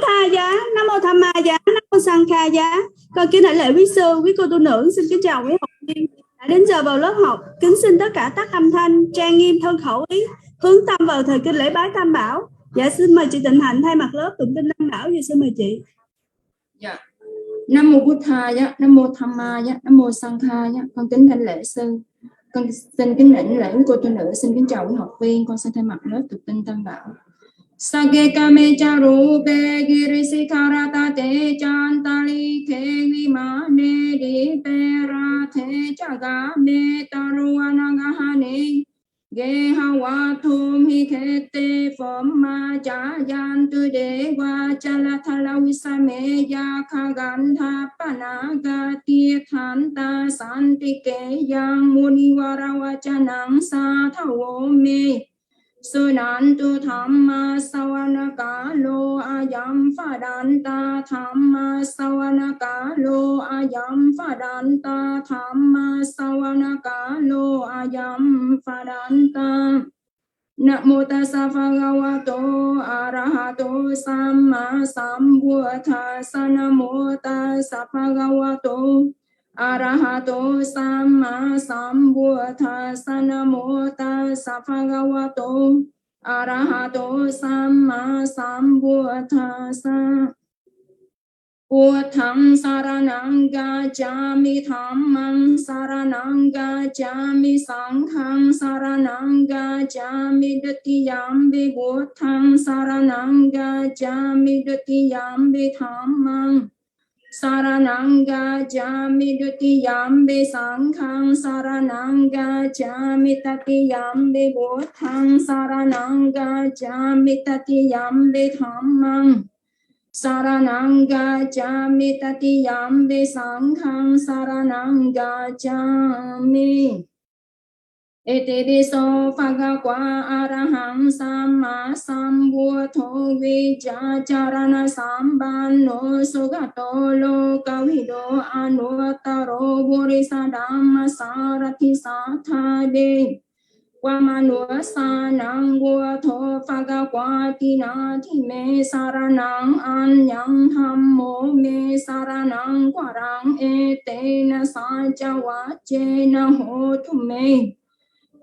Tha giá, Nam mô Tham Ma giá, Nam mô Sang Kha giá. Con kính đại lễ quý sư, quý cô tu nữ, xin kính chào quý học viên. Đã đến giờ vào lớp học, kính xin tất cả tắt âm thanh, trang nghiêm thân khẩu ý, hướng tâm vào thời kinh lễ bái Tam Bảo. Dạ xin mời chị Tịnh Hạnh thay mặt lớp tụng kinh Tam Bảo. Dạ xin mời chị. Dạ. Nam mô Bụt Tha giá, Nam mô Tham Ma giá, Nam mô Sang Kha giá. Con kính đảnh lễ sư. Con xin kính đảnh lễ cô tu nữ, xin kính chào quý học viên. Con xin thay mặt lớp tụng kinh Tam Bảo. Sage kame cha rupe girisi karata te chantali ke vimane di pera te chagame taruana gahane ge hawa thum hi khete phẩm ma cha yan tu de wa chala thala visame ya khagan tha panaga ti than ta santi ke yang muni warawa chanang sa thawo me sư nạn tu tham ma sawana cả lô ayam pha đan ta tham ma sawana cả lô ayam pha đan ta tham ma sawana cả lô ayam pha đan ta. Nam mô tassa bhagavato arahato samma sambuddhassa. Nam mô tassa bhagavato arahato samma sambuddhassa. Nam mô tassa bhagavato arahato samma sambuddhassa. Buddhang saranang gacchami, dhammang saranang gacchami, sanghang saranang gacchami, dutiyampi buddhang saranang gacchami, dutiyampi dhammang saranang gacchami, dutiyampi sanghang saranang gacchami, tatiyampi buddhang saranang gacchami, tatiyampi dhammang saranang gacchami, tatiyampi sanghang saranang gacchami. Iti piso bhagava arahang samma sambuddho vijjacharana sampanno sugato lokavido anuttaro burisa dhamma sarathi sathade. Quamanua sanang buddho bhagavati nati me saranang anyang dhammo me saranang quarang etena sajavachena hotu me.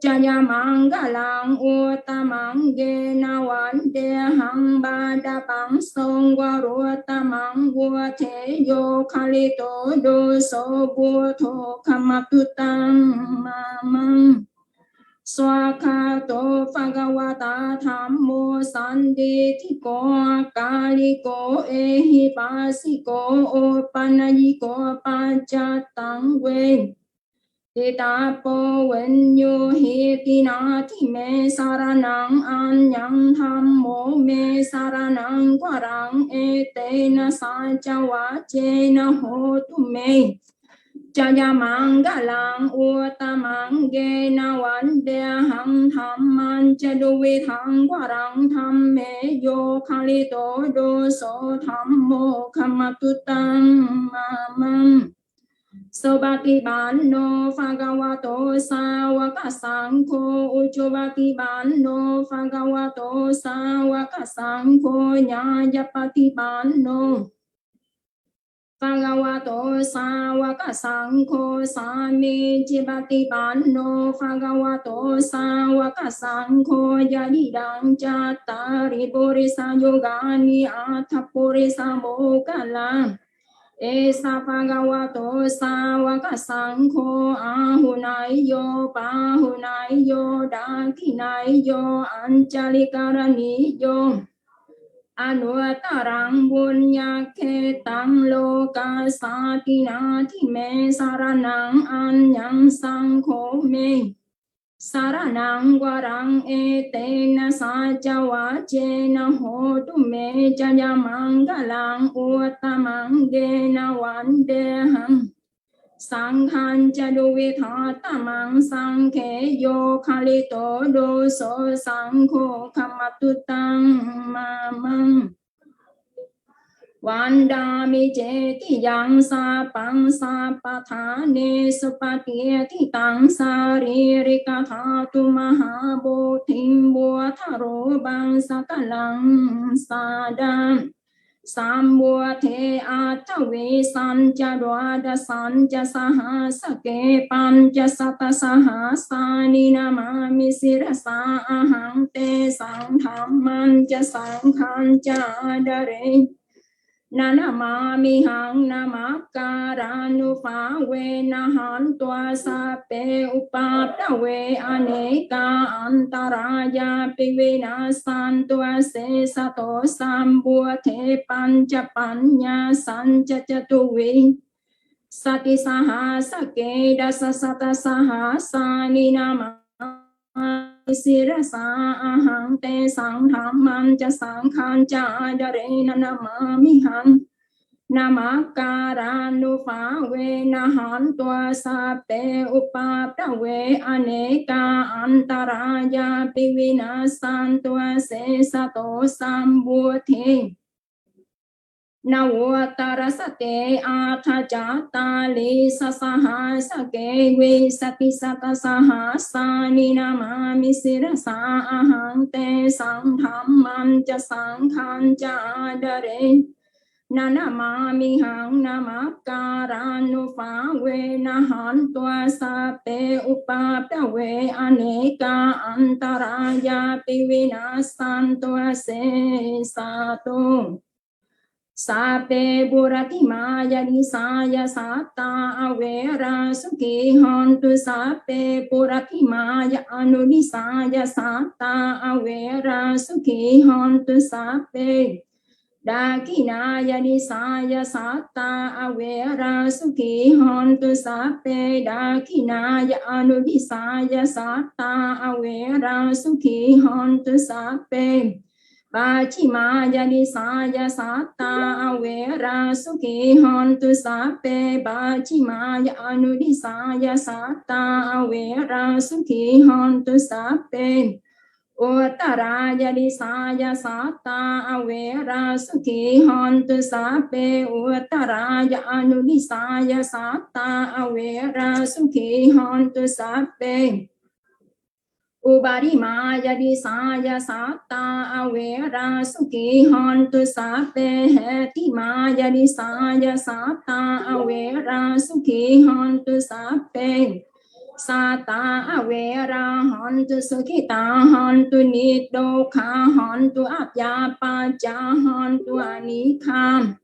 Jaya mangalang uttamang gena vandehang badapang songwarutamang vuateyo khalito doso buddho kamaputang mamang. Swakato bhagavata dhammo sandithiko akaliko ehipasiko opanayiko pachatang ven. Titapo venyo hitinati me saranang anyang dhammo me saranang quarang etena sajavachena hotu me. Jaya mangalang uttamang gena vandehang dhamman chaduvidhang quarang dhamme yo khalito doso dhammo kamaputang mamang. Sobati banno bhagavato sāvaka saṅkho uccuvati banno bhagavato sāvaka saṅkho ñāyapati banno bhagavato sāvaka saṅkho sāmi jivati banno bhagavato sāvaka saṅkho yadidang cattari purisa yogani atha purisa mokkala. Esa bhagavato sāvaka saṅkho ahunaiyo pahunaiyo dakinaiyo anjalikaraniyo anuttarang punyakhetang loka satinati me saranang anyang saṅkho me. Saranang quarang etena sajavachena hotu me. Jaya mangalang uttamang gena vandehang sanghang chaduvidhatamang saṅkhe yo khalito doso saṅkho kamaputang mamang. Vandami jeti yang sapang sapathane supatieti tang saririka thatu mahabodhim buatharo bang sakalang sadam. Sambuddhe Atavi Sanja Dwada Sanja Sahasake Panja Sata Sahasani Namami Sirasa Aham Te Sanghamanja Sanghanja Adare Nanamami Hang Namakaranu Phawe Nahan Tua Sape Upaptawe Aneka Antaraya Pivina Santua Se Sato Sambuddhe Pancha Panya Sancha Chatuvi Sati Sahasake Dasa Sata Sahasani Nama Sirasa ahang te sang tham cha sang khan cha dare namami hang namakaranu pha ve nahan tua sa te upa prawe aneka antaraya pivina santua se sato sambuddhe Nawatarasate athajata li sasaha sake vi sati sata sahasani namami sirasa ahang te sanghamman cha sangkhan cha adare nanamami hang namakaranu phawe nahan tua sape upaprawe aneka antaraya pivina santua se sato Sape burati maya nisaya sata awera suki hontu sape burati maya anunisaya sata awera suki hontu sape dakinaya nisaya sata awera suki hontu sape dakinaya anunisaya sata awera suki hontu sape Pachimaya nisaya sata awera suki hontu sape Pachimaya anudisaya sata awera suki hontu sape Uttaraya nisaya sata awera suki hontu sape Uttaraya anudisaya sata awera suki hontu sape Ubari maya disaya sata awera suki hontu sape heti maya disaya sata awera suki hontu sape sata awera hontu sukita hontu nidokha hontu apyapacha hontu anikha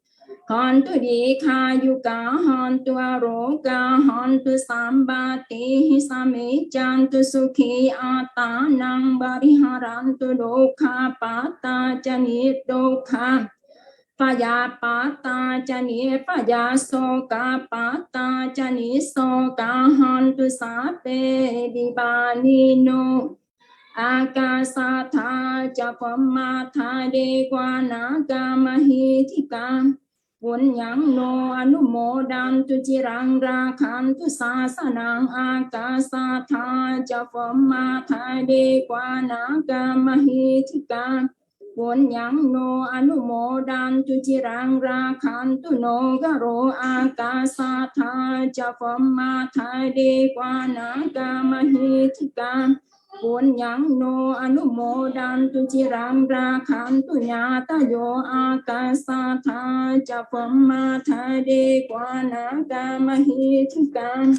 hontu dikha yuka hontu aroga hontu sambati samichantu sukhi atanang bariharantu dokha pata janit dokha paya pata jani paya soka pata jani soka hontu sape dibanino akasatha japammatha degwana gamahitika Punyang no anumodantu cirang rakhantu sasanang akasatha japammatha degwana gamahitika Punyang no anumodantu cirang rakhantu no garo akasatha japammatha degwana gamahitika Punyang no anumodantu cirang rakhantu nyata yo akasatha japammatha degwana gamahitika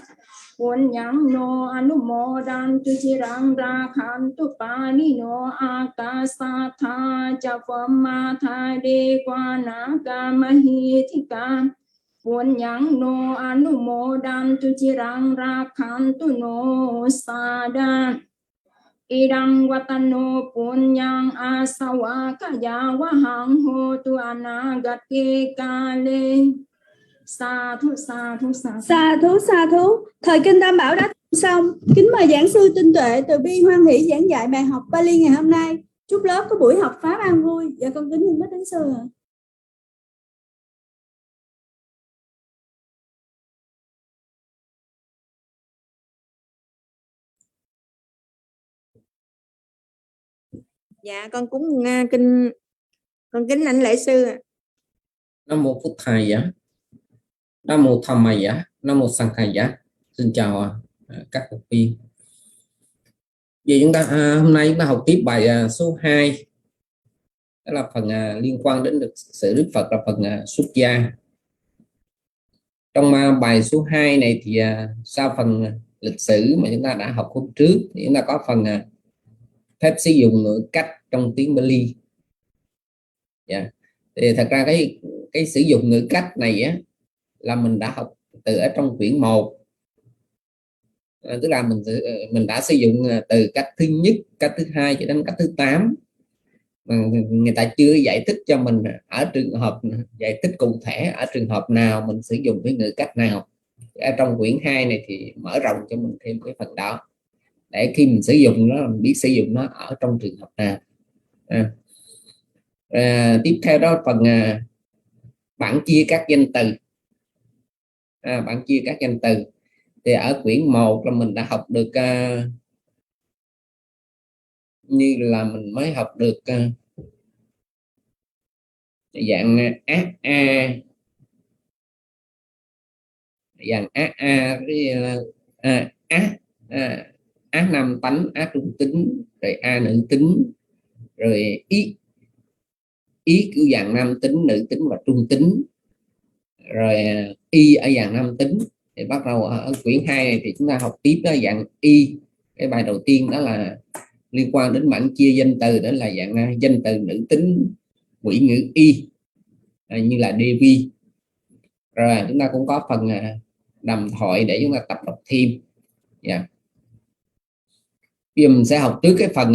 Punyang no anumodantu cirang rakhantu pani no akasatha japammatha degwana gamahitika Punyang no anumodantu cirang rakhantu no sada Idang watano punyang asawa kaya wahang hotu anagati kale Sa thu sa thu sa thu. Sa thú. Thời kinh Tam Bảo đã xong. Kính mời giảng sư Tinh Tuệ từ bi hoan hỷ giảng dạy bài học Pali ngày hôm nay. Chúc lớp có buổi học pháp an vui. Dạ con kính bạch đến sư ạ. Dạ con cúng kinh, con kính lãnh lễ sư ạ. Nam mô Phật Thầy giá, Nam mô Tham Mày giá, Nam mô Sang Khai giá. Xin chào các học viên. Vậy chúng ta hôm nay chúng ta học tiếp bài số 2 đó là phần liên quan đến lịch sử Đức Phật, là phần xuất gia. Trong bài số 2 này thì sau phần lịch sử mà chúng ta đã học hôm trước thì chúng ta có phần phép sử dụng ngữ cách trong tiếng Bali. Thì thật ra cái sử dụng ngữ cách này á, là mình đã học từ ở trong quyển 1. Tức là mình đã sử dụng từ cách thứ nhất, cách thứ hai cho đến cách thứ 8. Mà người ta chưa giải thích cho mình ở trường hợp, giải thích cụ thể ở trường hợp nào mình sử dụng cái ngữ cách nào. Ở trong quyển 2 này thì mở rộng cho mình thêm cái phần đó, để khi mình sử dụng nó, mình biết sử dụng nó ở trong trường hợp nào. Tiếp theo đó phần bảng chia các danh từ. Bảng chia các danh từ thì ở quyển 1 là mình đã học được như là mình mới học được dạng ác a, dạng ác a, ác nam tánh, ác trung tính, rồi a nữ tính, rồi ý kiểu dạng nam tính, nữ tính và trung tính, rồi y ở dạng nam tính. Thì bắt đầu ở quyển 2 này thì chúng ta học tiếp đó dạng y. Cái bài đầu tiên đó là liên quan đến bảng chia danh từ, đó là dạng danh từ nữ tính quỷ ngữ y, như là Devi. Rồi chúng ta cũng có phần đàm thoại để chúng ta tập đọc thêm. Bây giờ mình sẽ học trước cái phần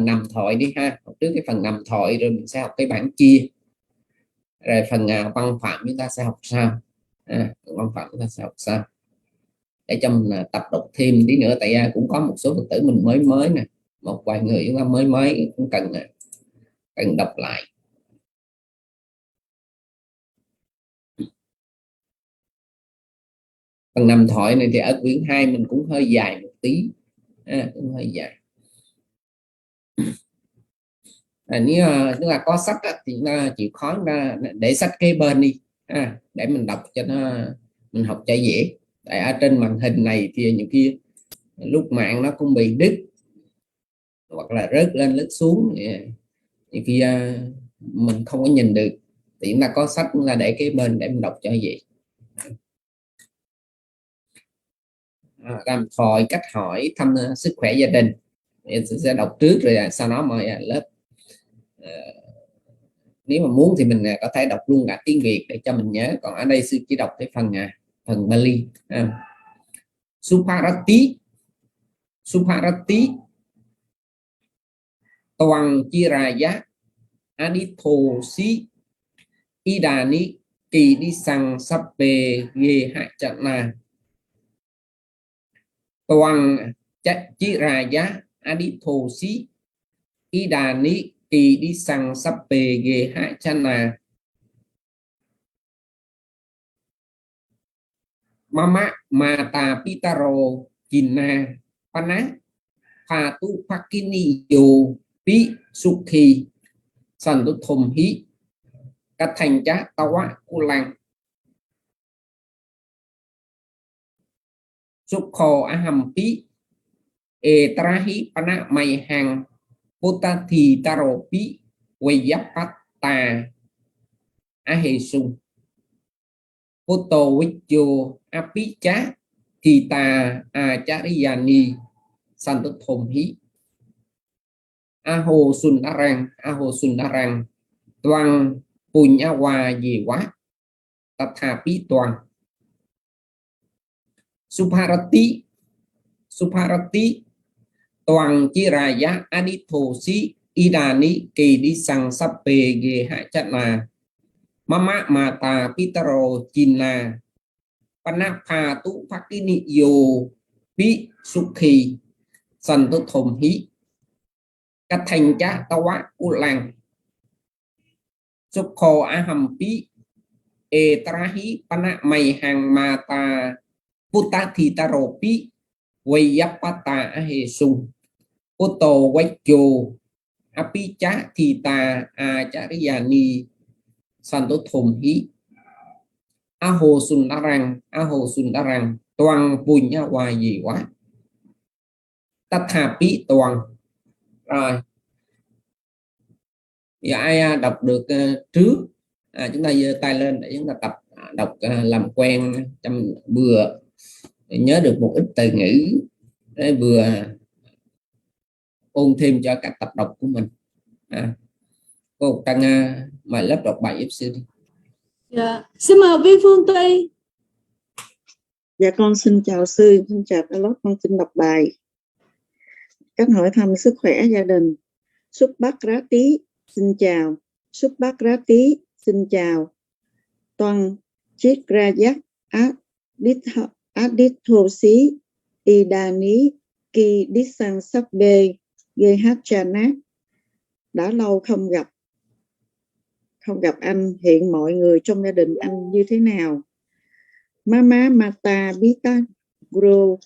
nằm thoại đi ha. Học trước cái phần nằm thoại rồi mình sẽ học cái bảng chia. Rồi phần văn phạm chúng ta sẽ học sau. Văn phạm chúng ta sẽ học sau để cho mình tập đọc thêm tí nữa. Tại cũng có một số Phật tử mình mới nè, một vài người chúng ta mới cũng cần đọc lại. Phần nằm thoại này thì ở quyển 2 mình cũng hơi dài một tí, cũng hơi dài. Nếu chúng ta có sách thì chúng ta chịu khó để sách kế bên đi, để mình đọc cho mình học cho dễ. Tại ở trên màn hình này thì nhiều khi lúc mạng nó cũng bị đứt hoặc là rớt lên rớt xuống, nhiều khi mình không có nhìn được. Thì chúng ta có sách là để kế bên để mình đọc cho dễ. Làm thoại, cách hỏi, thăm sức khỏe gia đình sẽ đọc trước, rồi sau đó mời lớp nếu mà muốn thì mình có thể đọc luôn cả tiếng Việt để cho mình nhớ. Còn ở đây sư chỉ đọc cái phần Bali. Supharati toàn chiraya adithosi idani kỳ đi sang sappe ghê hạ chặt na. Toàn chiraya adithosi idani kỳ đi sang sappe ghê hạ chặt na. Mama mata pitaro jinna pana phatu phakini yo pi sukhi santu thum hi các thành giá tawa kulang sukho aham pi etrahi pana mai hang potati taro pi weyapata ahesung Poto Vicho Apicha Kita Achariyani Santothom Hi Aho Sundarang Toàn Punyawa Gì Quá Tathapi Toàn. Supharati Toàn Chiraya Adithosi Idani Kỳ Đi Sang Sappe Ghê Hạ Chát Na Mama mata pitaro china panapha tu phakini yo pi sukhi santo thom hi các thành cha tawa ulang sukho aham pi etrahi pana mai hang mata putati taro pi weyapata ahesung poto wacho apicha thita achariyani Santo Thom Hi Aho Sundarang Toàn Punyawa Gì Quá. Tathapi toàn. Rồi giờ ai đọc được trước chúng ta giơ tay lên để chúng ta tập đọc làm quen trong vừa nhớ được một ít từ ngữ để vừa ôn thêm cho các tập đọc của mình. Cô Tăng mời lớp đọc bài giúp sư đi. Dạ. Xin mời Vi Phương Tuy. Dạ con xin chào sư, xin chào cả lớp, con xin đọc bài. Cách hỏi thăm sức khỏe gia đình. Subhakrati xin chào. Subhakrati xin chào. Toàn Chikrayak Adithosi Idani Ki Disang Sabbe Gehachana. Đã lâu không gặp anh, hiện mọi người trong gia đình anh như thế nào? Mama Mata Bita Gro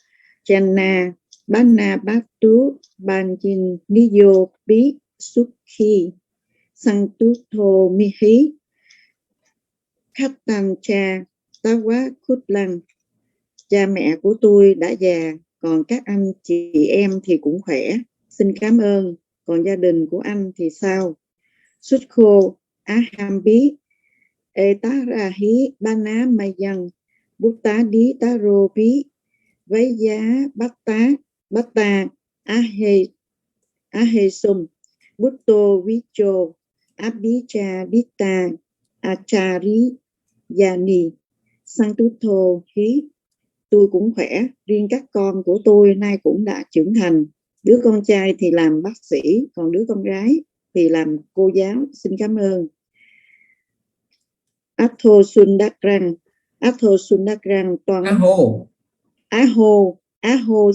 Channa Bana Batu Banjin Niyo Pi Sukhi Santutho Mihi Khatan Cha Tawa Khutlang. Cha mẹ của tôi đã già, còn các anh chị em thì cũng khỏe, xin cảm ơn. Còn gia đình của anh thì sao? Sukho Ahambi Etarahi Bana Mayang Butta Di Taro Pi với giá Bata Ahesum Butto Vicho Abhicha Dita Achari Yani Santutho Hí. Tôi cũng khỏe, riêng các con của tôi nay cũng đã trưởng thành. Đứa con trai thì làm bác sĩ, còn đứa con gái thì làm cô giáo, xin cảm ơn. Atho Sundakrang toàn Aho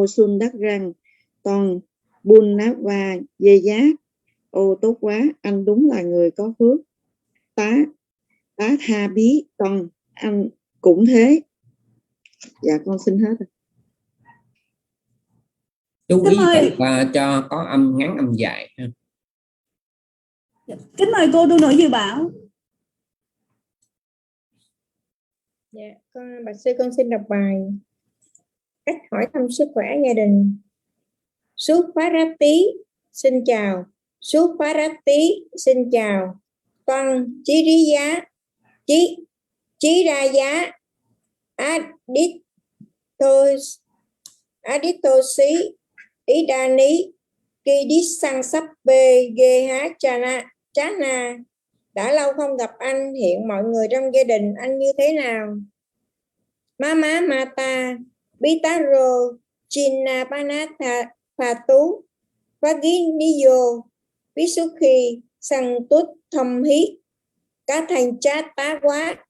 Sundakrang toàn Bunava Dê Giá. Ô tốt quá, anh đúng là người có phước. Tá Tha Bí toàn anh cũng thế. Dạ con xin hết. Chú ý cho có âm ngắn âm dài. Kính mời cô tu nữ Dự Bảo. Dạ, bạch sư con xin đọc bài cách hỏi thăm sức khỏe gia đình. Subharati xin chào. Subharati xin chào. Con Chiraya Aditosi Idani Kidisang Sabbe Gehachana. Đã lâu không gặp anh, hiện mọi người trong gia đình anh như thế nào? Mama Mata Bitaro Chinnapanatha Phatu Vaginiyo Visuki Santut Thâm Hí Cá Thành Chát Tá Quá.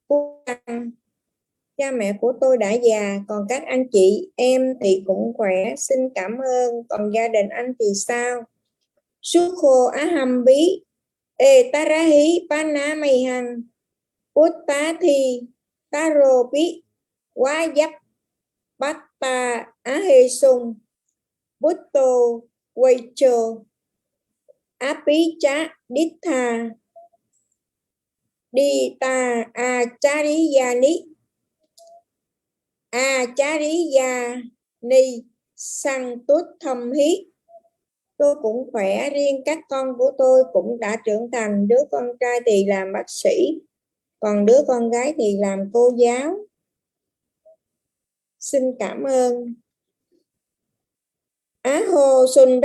Cha mẹ của tôi đã già, còn các anh chị em thì cũng khỏe, xin cảm ơn. Còn gia đình anh thì sao? Sukho Ahambi Etarahi Pana Mayhan Uttathi Taropi Wayap Bata Ahesung Butto Weicho Apicha Ditha Dita Achariyani Achariyani Santut Thâm Hí. Tôi cũng khỏe, riêng các con của tôi cũng đã trưởng thành. Đứa con trai thì làm bác sĩ, còn đứa con gái thì làm cô giáo. Xin cảm ơn. Á hồ sùng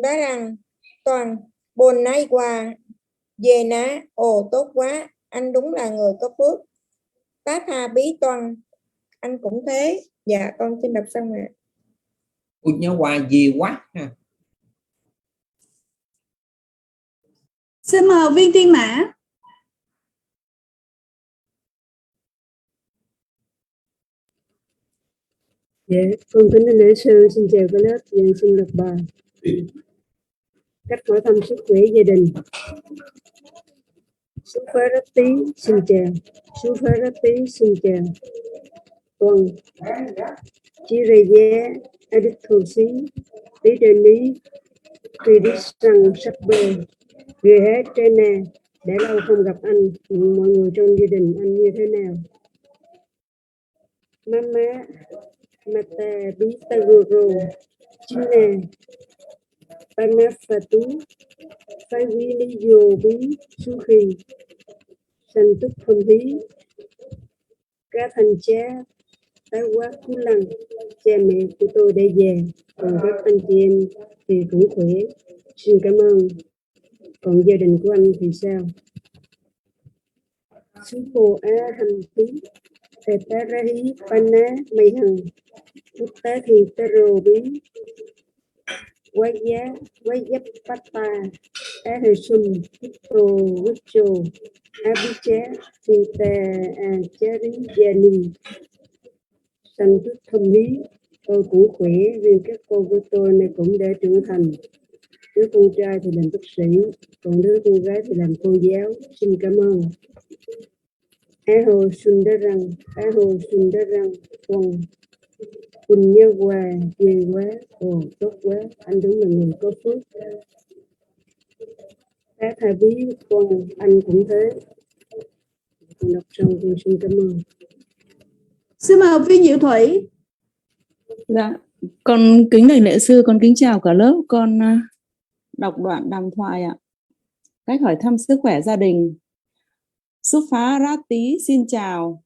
đá rằng toàn bồn nay quà về ná. Ồ tốt quá, anh đúng là người có phước. Tá Tha Bí toàn anh cũng thế. Dạ con xin đọc xong ạ. Ui nhớ qua gì quá ha. Xin mời Viên Thiên Mã. Dạ, con kính thưa lễ sư, xin chào các lớp, và xin đọc bài cách hỏi thăm sức khỏe gia đình. Subharati xin chào. Subharati xin chào. Toàn Chiraya Adithosi Idani Kidisang Sabbe Gehachana. Đã lâu không gặp anh, mọi người trong gia đình anh như thế nào? Mama Mata Bitagoro China Panafatu Phagiliyo Bí Sukhi Santuk Thâm Bí Cá Thành Chá Tá Quá Cú Lăng. Cha mẹ của tôi đã già, còn các anh chị em thì cũng khỏe. Xin cảm ơn. Còn gia đình của anh thì sao? Suko Á Hành Tí Teta Rahi Pana Mây Hằng Utta Thì Taro Bí Wayap Pata Ahasum Pito Wicho Abicha Sita Chari Jani Sanh thức thâm lý. Tôi cũng khỏe, riêng các con của tôi này cũng đã trưởng thành. Đứa con trai thì làm bác sĩ, còn đứa con gái thì làm cô giáo. Xin cảm ơn. Aho Sundarang Quang Quỳnh Nhớ Hòa ghê quá. Ồ tốt quá, anh đúng là người có phước. Cá Tha Bí Quang anh cũng thế. Con đọc xong con xin cảm ơn. Xin mời học viên Diệu Thủy. Dạ, con kính đảnh lễ sư, con kính chào cả lớp. Con đọc đoạn đàm thoại ạ. Cách hỏi thăm sức khỏe gia đình. Sufarati xin chào.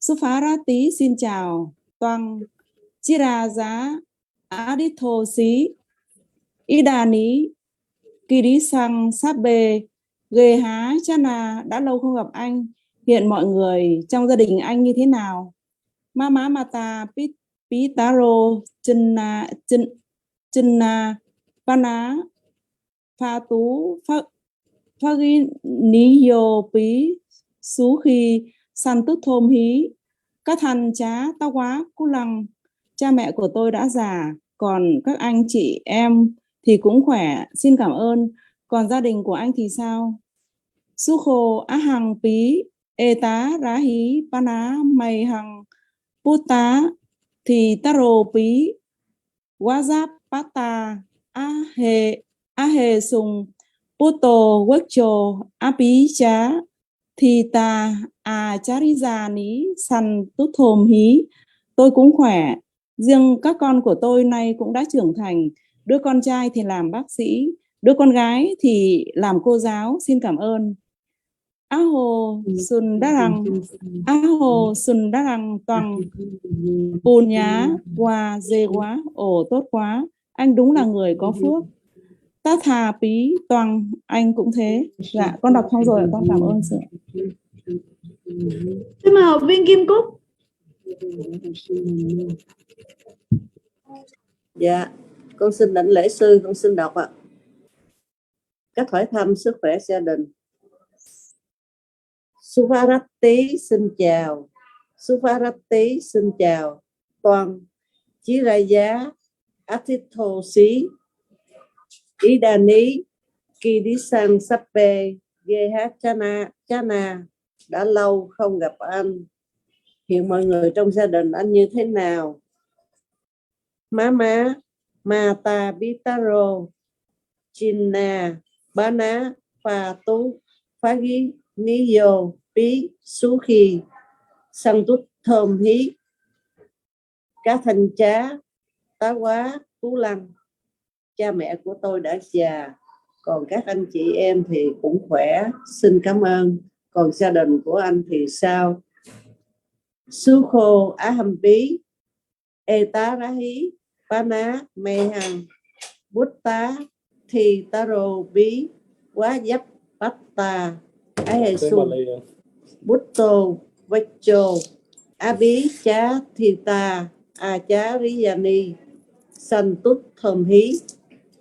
Sufarati xin chào. Toang Chiraja Adithosi Idani Kirisang Sabbe Ghê Há Chana. Đã lâu không gặp anh. Hiện mọi người trong gia đình anh như thế nào? Mama Mata Pitaro Chinna Pana Phatu Phaginiyo Pí Sú Khi San Tức Thôm Hí Các Thành Chá Tao Quá Cú Lăng. Cha mẹ của tôi đã già, còn các anh chị em thì cũng khỏe. Xin cảm ơn. Còn gia đình của anh thì sao? Sukho Á Hằng Pí Ê Tá Rá Hí Pana Mày Hằng Puta Thì Taro Pí Wazap Pata A Hề Sùng Puto Wecho A Pí Chá Thì Ta A Chari Già Ní Săn Tút Thồm Hí. Tôi cũng khỏe. Riêng các con của tôi nay cũng đã trưởng thành. Đứa con trai thì làm bác sĩ, đứa con gái thì làm cô giáo. Xin cảm ơn. Aho Sundarang Toàn Bùn Nhá Qua Dê Quá. Ồ tốt quá, anh đúng là người có phước. Ta Thà Pí Toàn, anh cũng thế. Dạ con đọc xong rồi, con cảm ơn sự. Xin mời học viên Kim Cúc. Dạ, con xin đảnh lễ sư, con xin đọc ạ. Cách hỏi thăm sức khỏe gia đình. Suvarati xin chào. Suvarati xin chào. Toàn Chiraya Atithosi Idani Kirisang Sappe Geha Chana. Đã lâu không gặp anh. Hiện mọi người trong gia đình anh như thế nào? Mama Mata Bitaro Chinna Bana Phatu Phaginiyo Pí Sukhi Sang Tút Thơm Hí Cá Thành Chá Tá Quá Cú Lăng. Cha mẹ của tôi đã già, còn các anh chị em thì cũng khỏe. Xin cảm ơn. Còn gia đình của anh thì sao? Sukho Á Hầm Bí Ê Tá Rá Hí Pana Mê Hằng Bút Tá Thì Taro Bí Quá Dấp Bát Ta Á Hề Xu Bút Tô Vách Chô Á Bí Chá Thì Ta A Chá Rí Gia Ni Sanh Tút Thơm Hí.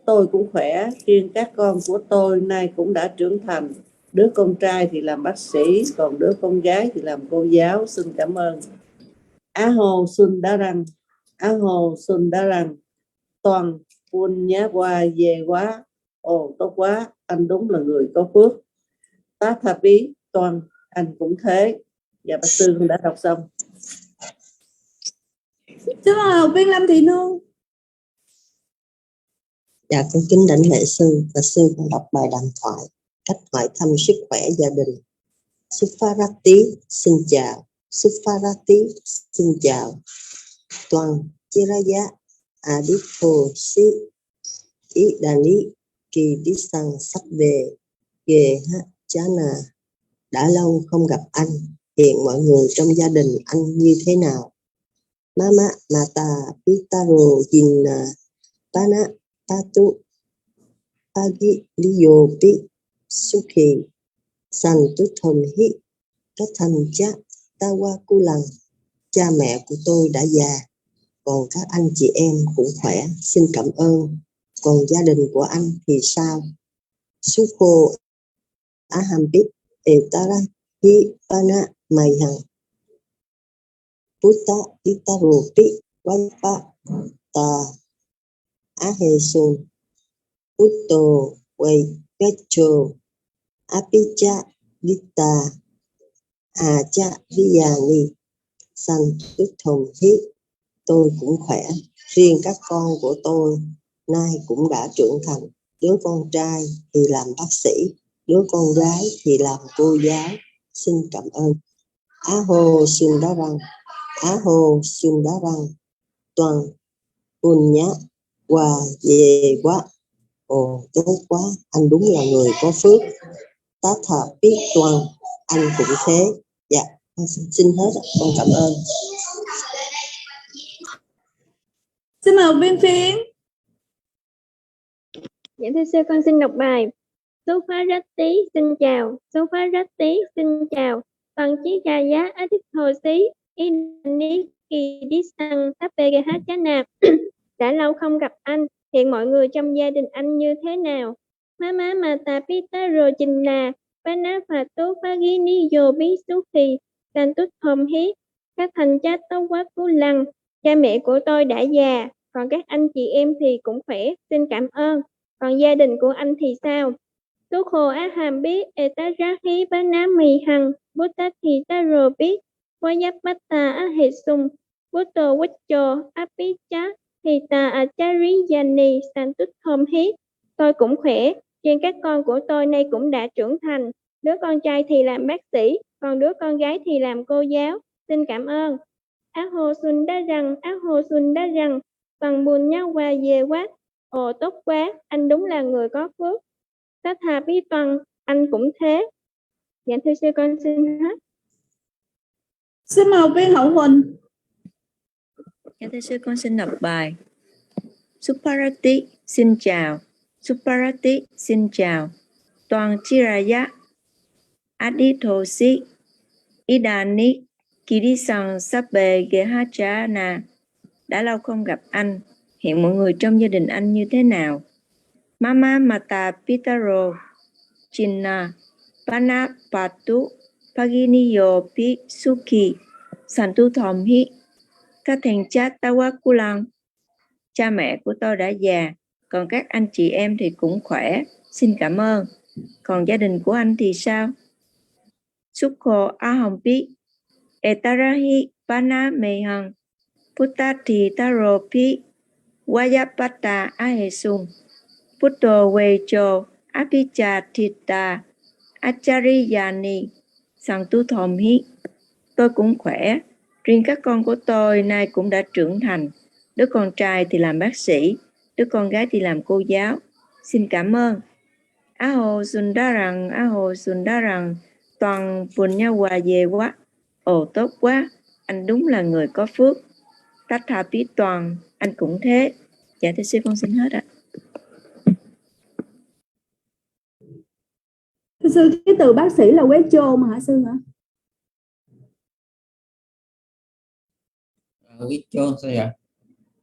Tôi cũng khỏe. Riêng các con của tôi nay cũng đã trưởng thành. Đứa con trai thì làm bác sĩ, còn đứa con gái thì làm cô giáo. Xin cảm ơn. Aho Sundarang Toàn Quân Nhá Qua Về Quá. Ồ tốt quá, anh đúng là người có phước. Tá Tha Bí Toàn, anh cũng thế. Dạ bác sư cũng đã đọc xong. Xin mời học viên Lâm Thị Nương. Dạ con kính đảnh lễ sư và sư con đọc bài đàm thoại cách hỏi thăm sức khỏe gia đình. Sufarati xin chào. Sufarati xin chào. Toàn Chiraya Aditho Si Idani Kỳ Đi Sang Sắp Về Ghê Hát Chana. Đã lâu không gặp anh, hiện mọi người trong gia đình anh như thế nào? Mama Mata Pitaro Jinna Pana Patu Pagi Liyo Pi Sukhi San Tu Thom Hi Các thành cha Tawa Kulang. Cha mẹ của tôi đã già, còn các anh chị em cũng khỏe, xin cảm ơn. Còn gia đình của anh thì sao? Sukho Ahambit Etara Hi Pana Mayhang Putta Itaropi Vaipa Ta Ahesun Putto Vay Pecho Apicha Dita Acha Viyani San Thùng Hi. Tôi cũng khỏe, riêng các con của tôi nay cũng đã trưởng thành. Đứa con trai thì làm bác sĩ, đứa con gái thì làm cô giáo. Xin cảm ơn. Aho Sundarang, Aho Sundarang, toàn Punya Hòa về quá. Ồ, tốt quá, anh đúng là người có phước. Tá thà biết toàn, anh cũng thế. Dạ, con xin hết, con cảm ơn. Xin mời Viên Phiến. Dạ thưa sư, con xin đọc bài. Suparati xin chào, Suparati xin chào. Toàn chí trà giá á thích hồ xí, Idani kỳ đi sang sắp về hát chán nạp. Đã lâu không gặp anh, hiện mọi người trong gia đình anh như thế nào? Mama Mata Pita Rojina, Pana Phatu Pagini Yobi Sukhi, San Tut Thom Hi, các thành cha tâu quá cú lăng. Cha mẹ của tôi đã già, còn các anh chị em thì cũng khỏe, xin cảm ơn. Còn gia đình của anh thì sao? Sukho Ahambit Etarahi Banami Hằng Buddhati Tarobi Vayapata Ahesum Butto Wacho Apicha Hita Achari Yani Santut Thom Hi. Tôi cũng khỏe, riêng các con của tôi nay cũng đã trưởng thành. Đứa con trai thì làm bác sĩ, còn đứa con gái thì làm cô giáo. Xin cảm ơn. Aho Sundarang, bằng buồn nhau qua về quá. Ồ tốt quá, anh đúng là người có phước. Tất hà bí toàn, anh cũng thế. Dạ thưa sư, con xin hết. Xin mời Viên Hậu Huỳnh. Dạ thưa sư, con xin đọc bài. Suparati xin chào, Suparati xin chào. Toàn Chiraya Adithosi Idani Kirisang Sabbe Gehachana. Đã lâu không gặp anh, hiện mọi người trong gia đình anh như thế nào? Mama Mata Pitaro Chinna Pana Patu Paginiyo Pi Sukhi Santu Thom Hi Các thèn cha Tawa Kulang. Cha mẹ của tôi đã già, còn các anh chị em thì cũng khỏe, xin cảm ơn. Còn gia đình của anh thì sao? Sukho Ahompi Etarahi Pana Mehang Puttati Taropi Vayapata Ahesum Putto Vecho Apicha Thita Achariyani Santu Thom Hi. Tôi cũng khỏe, riêng các con của tôi nay cũng đã trưởng thành. Đứa con trai thì làm bác sĩ, đứa con gái thì làm cô giáo. Xin cảm ơn. Aho Sundarang, toàn buồn nhau hòa về quá. Ồ tốt quá, anh đúng là người có phước. Tát thà tí toàn, anh cũng thế. Dạ thưa sư, con xin hết ạ. Thưa sư, cái từ bác sĩ là Wecho mà hả sư hả? Wecho sao vậy?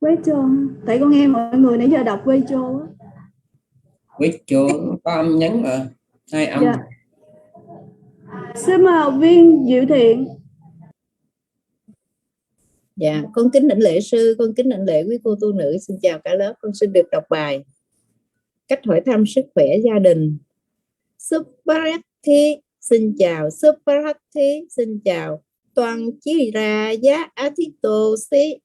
Wecho, tại con nghe mọi người nãy giờ đọc Wecho á. Wecho có âm nhấn mà, hai âm. Dạ. Xin mời học viên Diệu Thiện. Dạ, con kính đảnh lễ sư, con kính đảnh lễ quý cô tu nữ, xin chào cả lớp. Con xin được đọc bài cách hỏi thăm sức khỏe gia đình. Suparati xin chào, Suparati xin chào. Toàn chí ra giá Athito si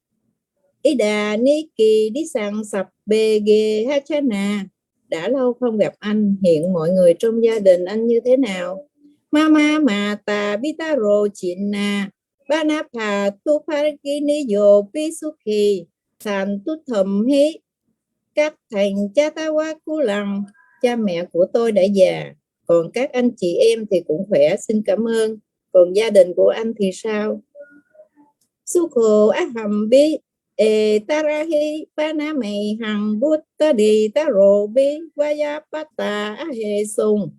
Ida Niki đi sang sập bề ghê Hachana. Đã lâu không gặp anh, hiện mọi người trong gia đình anh như thế nào? Mama Mata Bitaro Chinna Banapa Tuparikini Yo Pisuki Sàn Tút Thầm Hí. Các thành cha ta quá cú lằng, cha mẹ của tôi đã già, còn các anh chị em thì cũng khỏe, xin cảm ơn. Còn gia đình của anh thì sao? Sukho aham bi tarahi paname hằng bút ta đi ta rồ bi vayapata ahe sung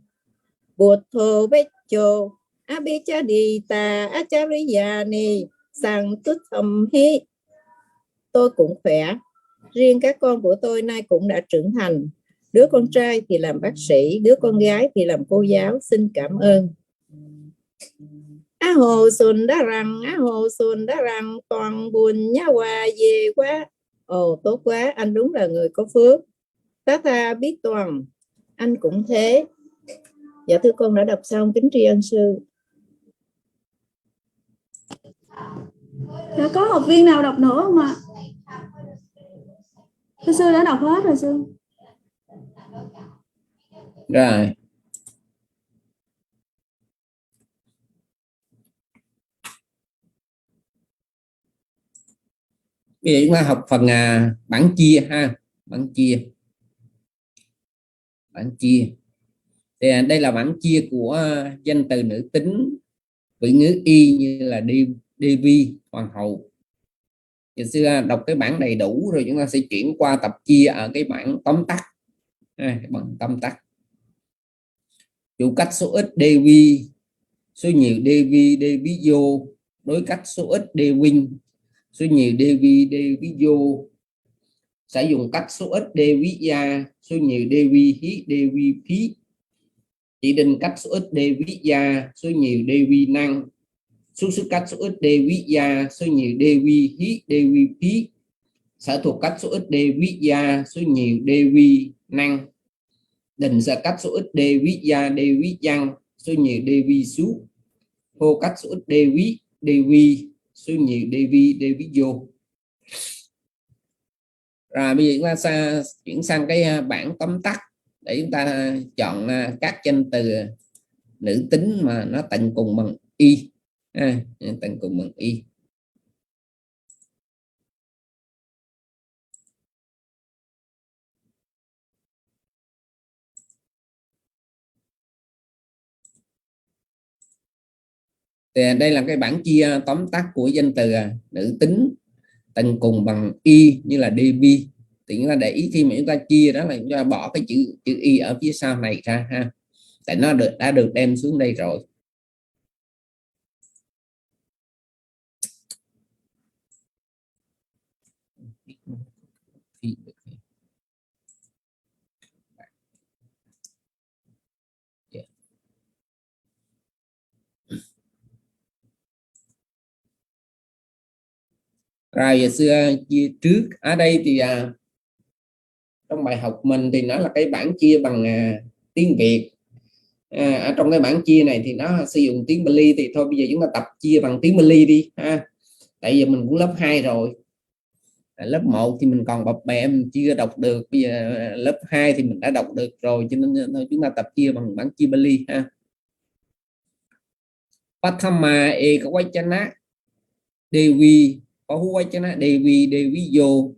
bút thô bết chô abhichadita achariyani sang tút thầm hi. Tôi cũng khỏe, riêng các con của tôi nay cũng đã trưởng thành. Đứa con trai thì làm bác sĩ, đứa con gái thì làm cô giáo, xin cảm ơn. Á hồ xuân đã rằng toàn buồn nhá hòa về quá. Ồ tốt quá, anh đúng là người có phước. Tá tha biết toàn, anh cũng thế. Dạ thưa con đã đọc xong, kính tri ân sư. Đã có học viên nào đọc nữa không ạ? Thưa sư đã đọc hết rồi sư. Rồi. Bây giờ chúng ta học phần bảng chia ha, bảng chia. Thì đây là bảng chia của danh từ nữ tính vị ngữ y như là Devi, hoàng hậu. Giờ xưa đọc cái bảng đầy đủ rồi chúng ta sẽ chuyển qua tập chia ở cái bảng tóm tắt. Bằng tóm tắt. Chủ cách số ít Devi, số nhiều Devi, Deviyo, đối cách số ít Devin, số nhiều Devi, Deviyo. Sử dụng cách số ít Deviya, số nhiều Devi hí, Devi phí. Chỉ định cách số ít Deviya, số nhiều Devi năng. Số cách số ít Deviya, số nhiều Devi hí, Devi phí. Sở thuộc cách số ít Deviya, số nhiều Devi năng. Định sở cách số ít Deviya, Devi văn, số nhiều Devi sú. Hô cách số ít Devi, số nhiều Devi, Deviyo. Rồi bây giờ chúng ta chuyển sang cái bảng tóm tắt để chúng ta chọn các danh từ nữ tính mà nó tận cùng bằng y, tận cùng bằng y. Thì đây là cái bảng chia tóm tắt của danh từ nữ tính tận cùng bằng y như là DB. Thì chúng ta để ý khi mà chúng ta chia đó là chúng ta bỏ cái chữ y ở phía sau này ra ha, tại nó đã được đem xuống đây rồi. Rồi giờ xưa chia trước ở đây thì trong bài học mình thì nó là cái bảng chia bằng tiếng Việt. Ở trong cái bảng chia này thì nó sử dụng tiếng Bali, thì thôi bây giờ chúng ta tập chia bằng tiếng Bali đi ha. Tại giờ mình cũng lớp 2 rồi. Lớp 1 thì mình còn bập bẹ mình chưa đọc được, bây giờ lớp 2 thì mình đã đọc được rồi, cho nên thôi chúng ta tập chia bằng bảng chia Bali ha. Pathama ekavachana Devi, Bahuvachana Devi, Deviyo.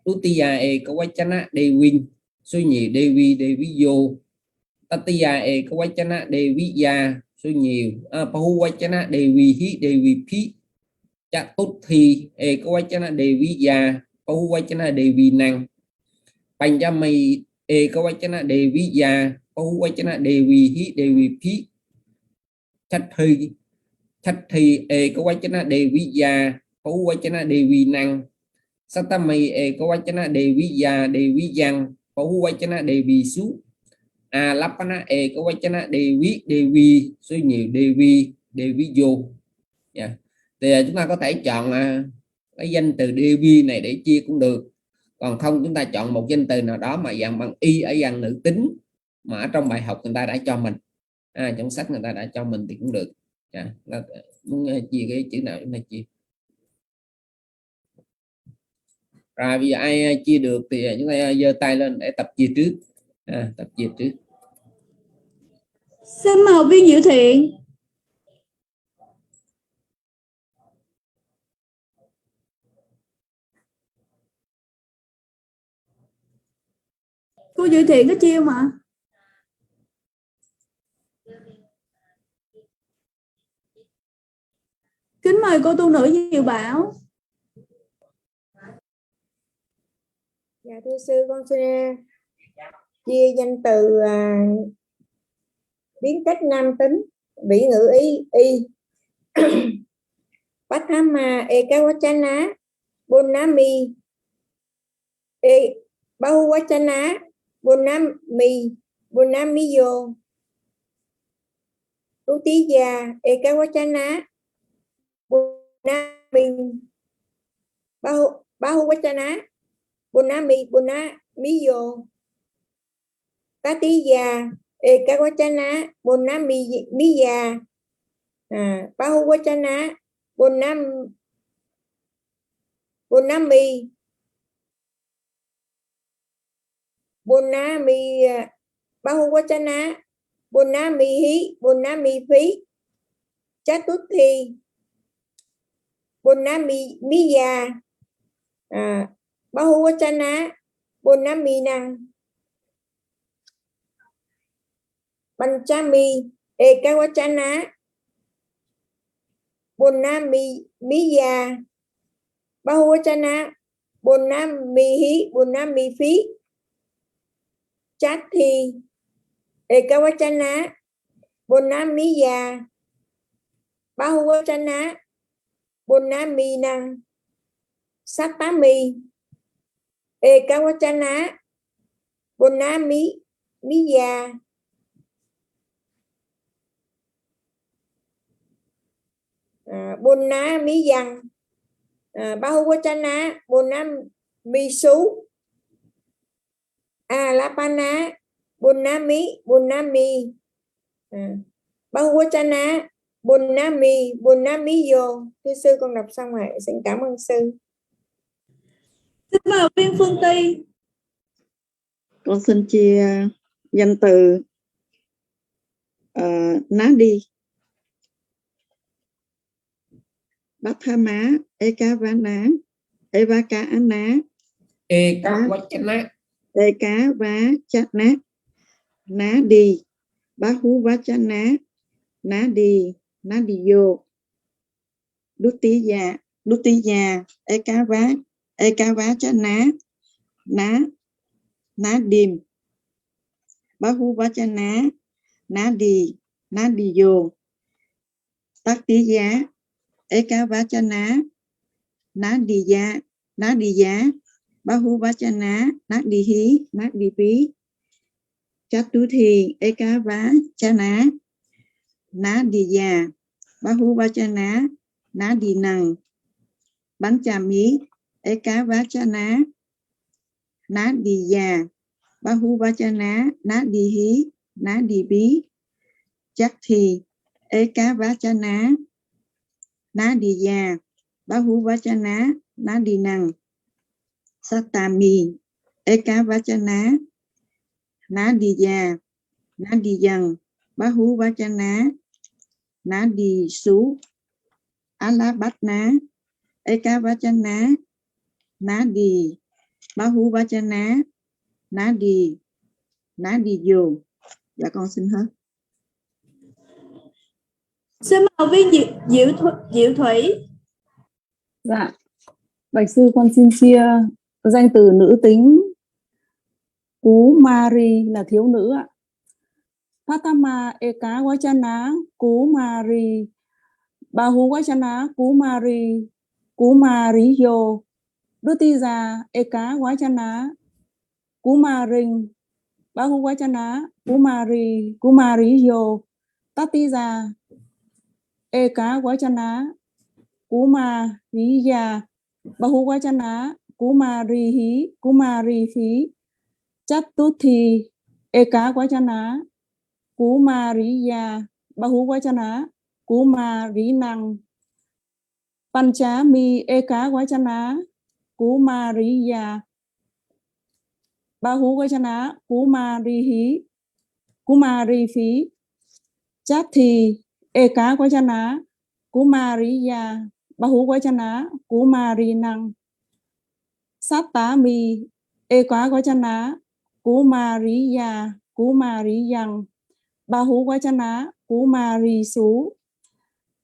Tutiya ekavachana Devin, số nhiều Devi, Deviyo. Tatiya ekavachana Deviya, số nhiều Bahuvachana Devi hí, Devi phí. Chatuthi ekavachana Deviya, Bahuvachana Devi năng. Panchami ekavachana Deviya, Bahuvachana Devi hí, Devi phí. Chathi ekavachana Deviya, Bahuvachana Devi năng. Satami ekavachana Deviya, Devi văn, Bahuvachana Devi sú. Alapana ekavachana Devi, số nhiều Devi, Deviyo. Thì chúng ta có thể chọn cái danh từ Devi này để chia cũng được, còn không chúng ta chọn một danh từ nào đó mà dạng bằng y ở dạng nữ tính mà ở trong bài học người ta đã cho mình, trong sách người ta đã cho mình thì cũng được. Muốn chia cái chữ nào chúng ta chia. Rồi bây giờ ai chia được thì chúng ta giơ tay lên để tập chia trước. Tập chia trước. Xin mời viên Diệu Thiện. Cô Dự Thiện có chiêu mà. Kính mời cô tu nữ Diệu Bảo. Dạ thưa sư, con xin chia danh từ biến cách nam tính, vĩ ngữ y Pathama Ekawachana Bonami Bahuvachana Bonamiyo Tutiya Ekawachana Bahuvachana Bonamiyo Tatiya Ekawachana Bonamiya Bahuvachana Bonami Bahuvachana Bonamihi Bonamifi Chatuthi Bonamiya Bahuvachana Bonaminang Panchami Ekawachana Bonamiya Bahuvachana Bonamihi Bonamifi Chathi Ekawachana Bonamiya Bahuvachana Bonaminang Satami Ekawachana Bonamiya Bonamiyang Bahuvachana Bonamisu Alapana Bonami Bahuvachana Bonamiyo. Thưa sư, con đọc xong rồi, xin cảm ơn sư. Xin mời Viên Phương Ty. Con xin chia danh từ Nadi, Pathama Ekavana Evakana Ekawachana Ekavachana Nadi Bahuvachana Nadiyo Dutiya Ekavachana Nadim Bahuvachana Nadiyo Tatiya Ekavachana Nadiya Bahuvachana Nadihi Chatuthi Ekavachana Nadiya Bahuvachana Nadinang Panchami Ekavachana Nadiya Bahuvachana Nadihi Nadibi Chathi Ekavachana Nadiya Bahuvachana Nadinang Satami Ekavachana Nadiya Nadiyang Bahuvachana Nadisu Alabhatna Ekavachana Nadi Bahuvachana Nadiyo. Dạ con xin hết. Xin mời Viên Diệu Thủy. Dạ, bạch sư con xin chia danh từ nữ tính Cú Mari là thiếu nữ ạ. Pathama Ekawachana Cú Mari Bahuvachana Cú Mariyo Dutiya Ekawachana Cú Maring Bahuvachana Cú Mariyo Tatiya Ekawachana Cú Mariya Bahuvachana Cú Marifi Chatuthi Ekawachana Cú Mariya Bahuvachana Cú Marinang Panchami Ekawachana Cú Mariya Bahuvachana Cú Marifi Chathi Ekawachana Cú Mariya Bahuvachana Cú Marinang Satami Ekawachana Kumariya, Kumariyang, Bahuvachana, Kumarisu,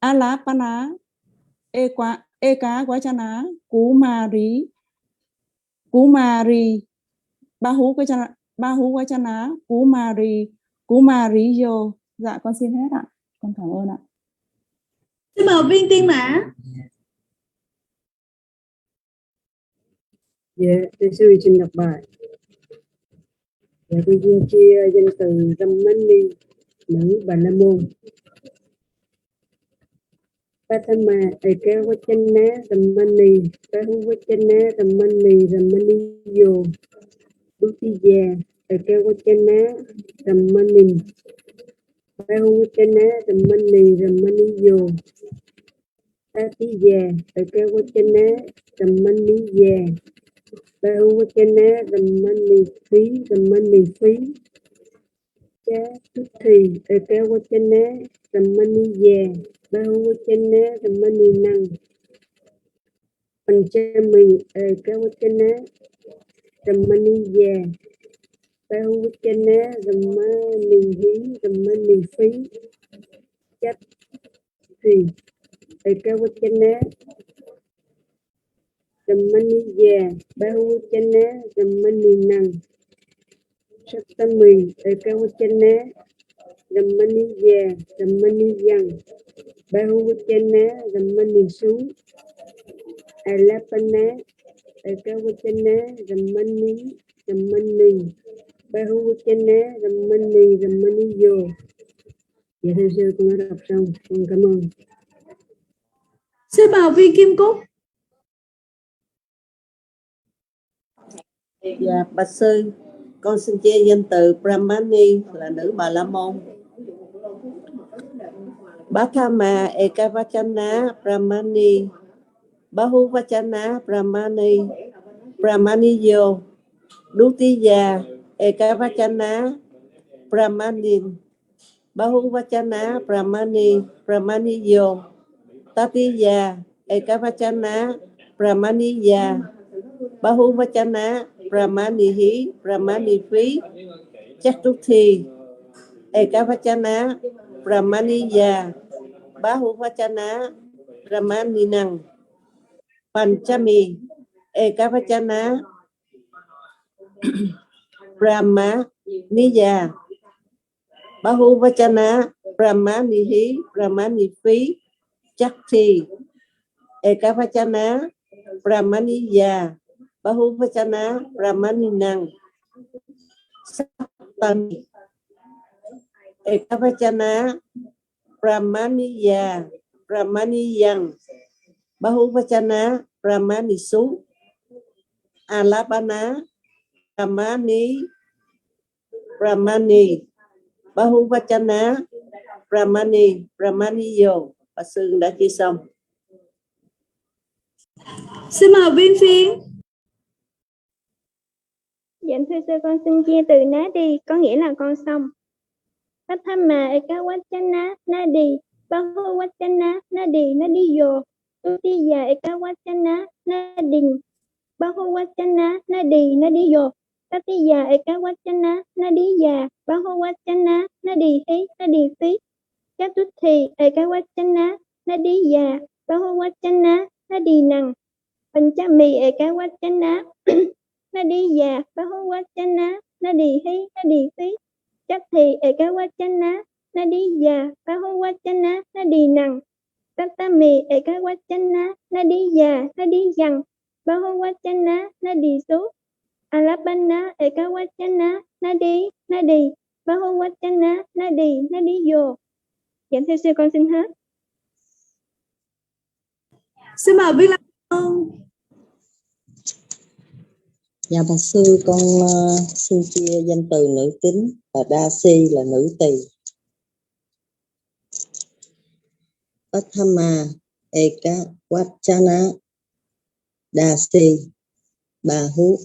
Alapana, Eka Vachana, Kumari, Bahuvachana, Kumariyo. Dạ con xin hết ạ. Con cảm ơn ạ. Xin mời viên Tiên Mã. Dạ, thưa sư xin đọc bài. Dạ, tôi xin chia danh từ Ramani, nữ Bà La Môn. Pathama Ekavachana Ramani, Bahuvachana Ramani, Ramaniyo. Dutiya Ekavachana Ramani, Bahuvachana Ramani, Ramaniyo. Tatiya Ekavachana Ramaniya, Bahuvachana Ramani phí. Chatuthi Ekavachana Ramaniya, Bahuvachana Ramani năng. Panchami Ekavachana Ramaniya, Bahuvachana Ramani phí. Chatuthi Ekavachana Ramaniya, Bahuvachana Ramani năng. Saptami Ekavachana Ramaniya, Ramaniyang, Bahuvachana Ramani sú. Alapana Ekavachana Ramani, Bahuvachana Ramani, Ramaniyo. Dạ thưa sư, con đã đọc xong, con cảm ơn. Xin mời viên Kim Cúc. Dạ, bạch sư, con xin chia danh từ Brahmani là nữ Bà La Môn. Bhattama Ekavachana Brahmani, Bahuvachana Brahmani, Brahmaniyo. Dutiya Ekavachana Brahmanin, Bahuvachana Brahmani, Brahmaniyo. Tatiya Ekavachana Brahmaniya, Bahuvachana Brahmanihi, Brahmani phí. Chatuthi Ekavachana Brahmaniya, Bahuvachana Brahmani năng. Panchami Ekavachana Brahmaniya, Bahuvachana Brahmanihi, Brahmani phí. Chakthi Ekavachana Brahmaniya, Bahuvachana Brahmani năng. Saptami Ekavachana Brahmaniya, Brahmaniyang, Bahuvachana Brahmani sú. Alapana Brahmani, Bahuvachana Brahmani, Brahmaniyo. Bà sư đã chia xong. Xin mời viên Phiên. Dạ thưa sư, con xin chia từ ná đi, có nghĩa là con xong. Pathama Ekavachana Nadi, Bahuvachana Nadi, Nadiyo. Dutiya Ekavachana Nadin, Bahuvachana Nadi, Nadiyo. Tatiya Ekavachana Nadiya, Bahuvachana Nadihi, Nadifi. Chatuthi Ekavachana Nadiya, Bahuvachana Nadinang. Panchami Ekavachana Nadiya, Bahuvachana Nadihi, Nadifi. Chakthi Ekavachana Nadiya, Bahuvachana Nadinang. Saptami Ekavachana Nadiya, Nadiyang, Bahuvachana Nadisu. Alapana Ekavachana Nadi, Bahuvachana Nadiyo. Dạ thưa sư, con xin hết. Xin mời viên Lam Hương. Dạ bạch sư, con xin chia danh từ nữ tính và đa si là nữ tỳ. Pathama Ekavachana Dasi, Bahu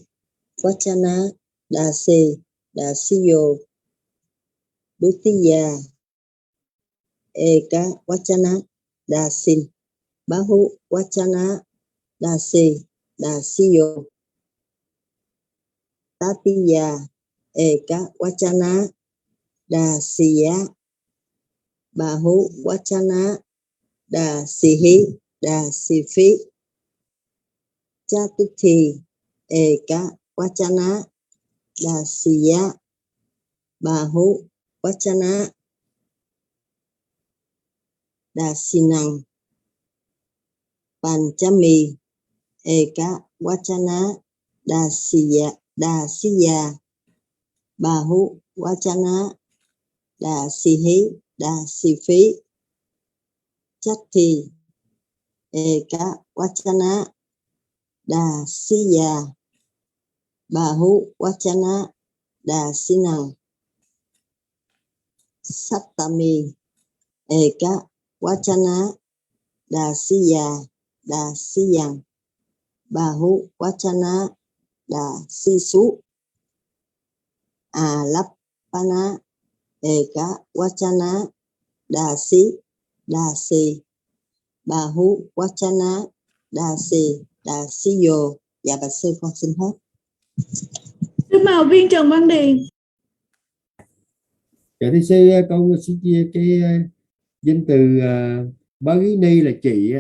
Vachana Dasi, Dasiyo. Dutiya Ekavachana Dasin, Bahu Vachana Dasi, Dasiyo. Tatiya eka vachana dasya bahu vachana dasihi dasifi chatuthi eka vachana dasya bahu vachana dasinang panchami eka vachana dasiya bahu vachana dasihi dasifi chatti eka vachana dasiya bahu vachana dasinang sattami eka vachana dasiya dasiyang bahu vachana dasisu alappana eka vachana dasi dasi bahu vachana dasi dasiyo. Dạ bạch sư, con xin hết. Xin mời viên Trần Văn Điền. Dạ thưa sư, con xin chia cái danh từ Bhagini là chị,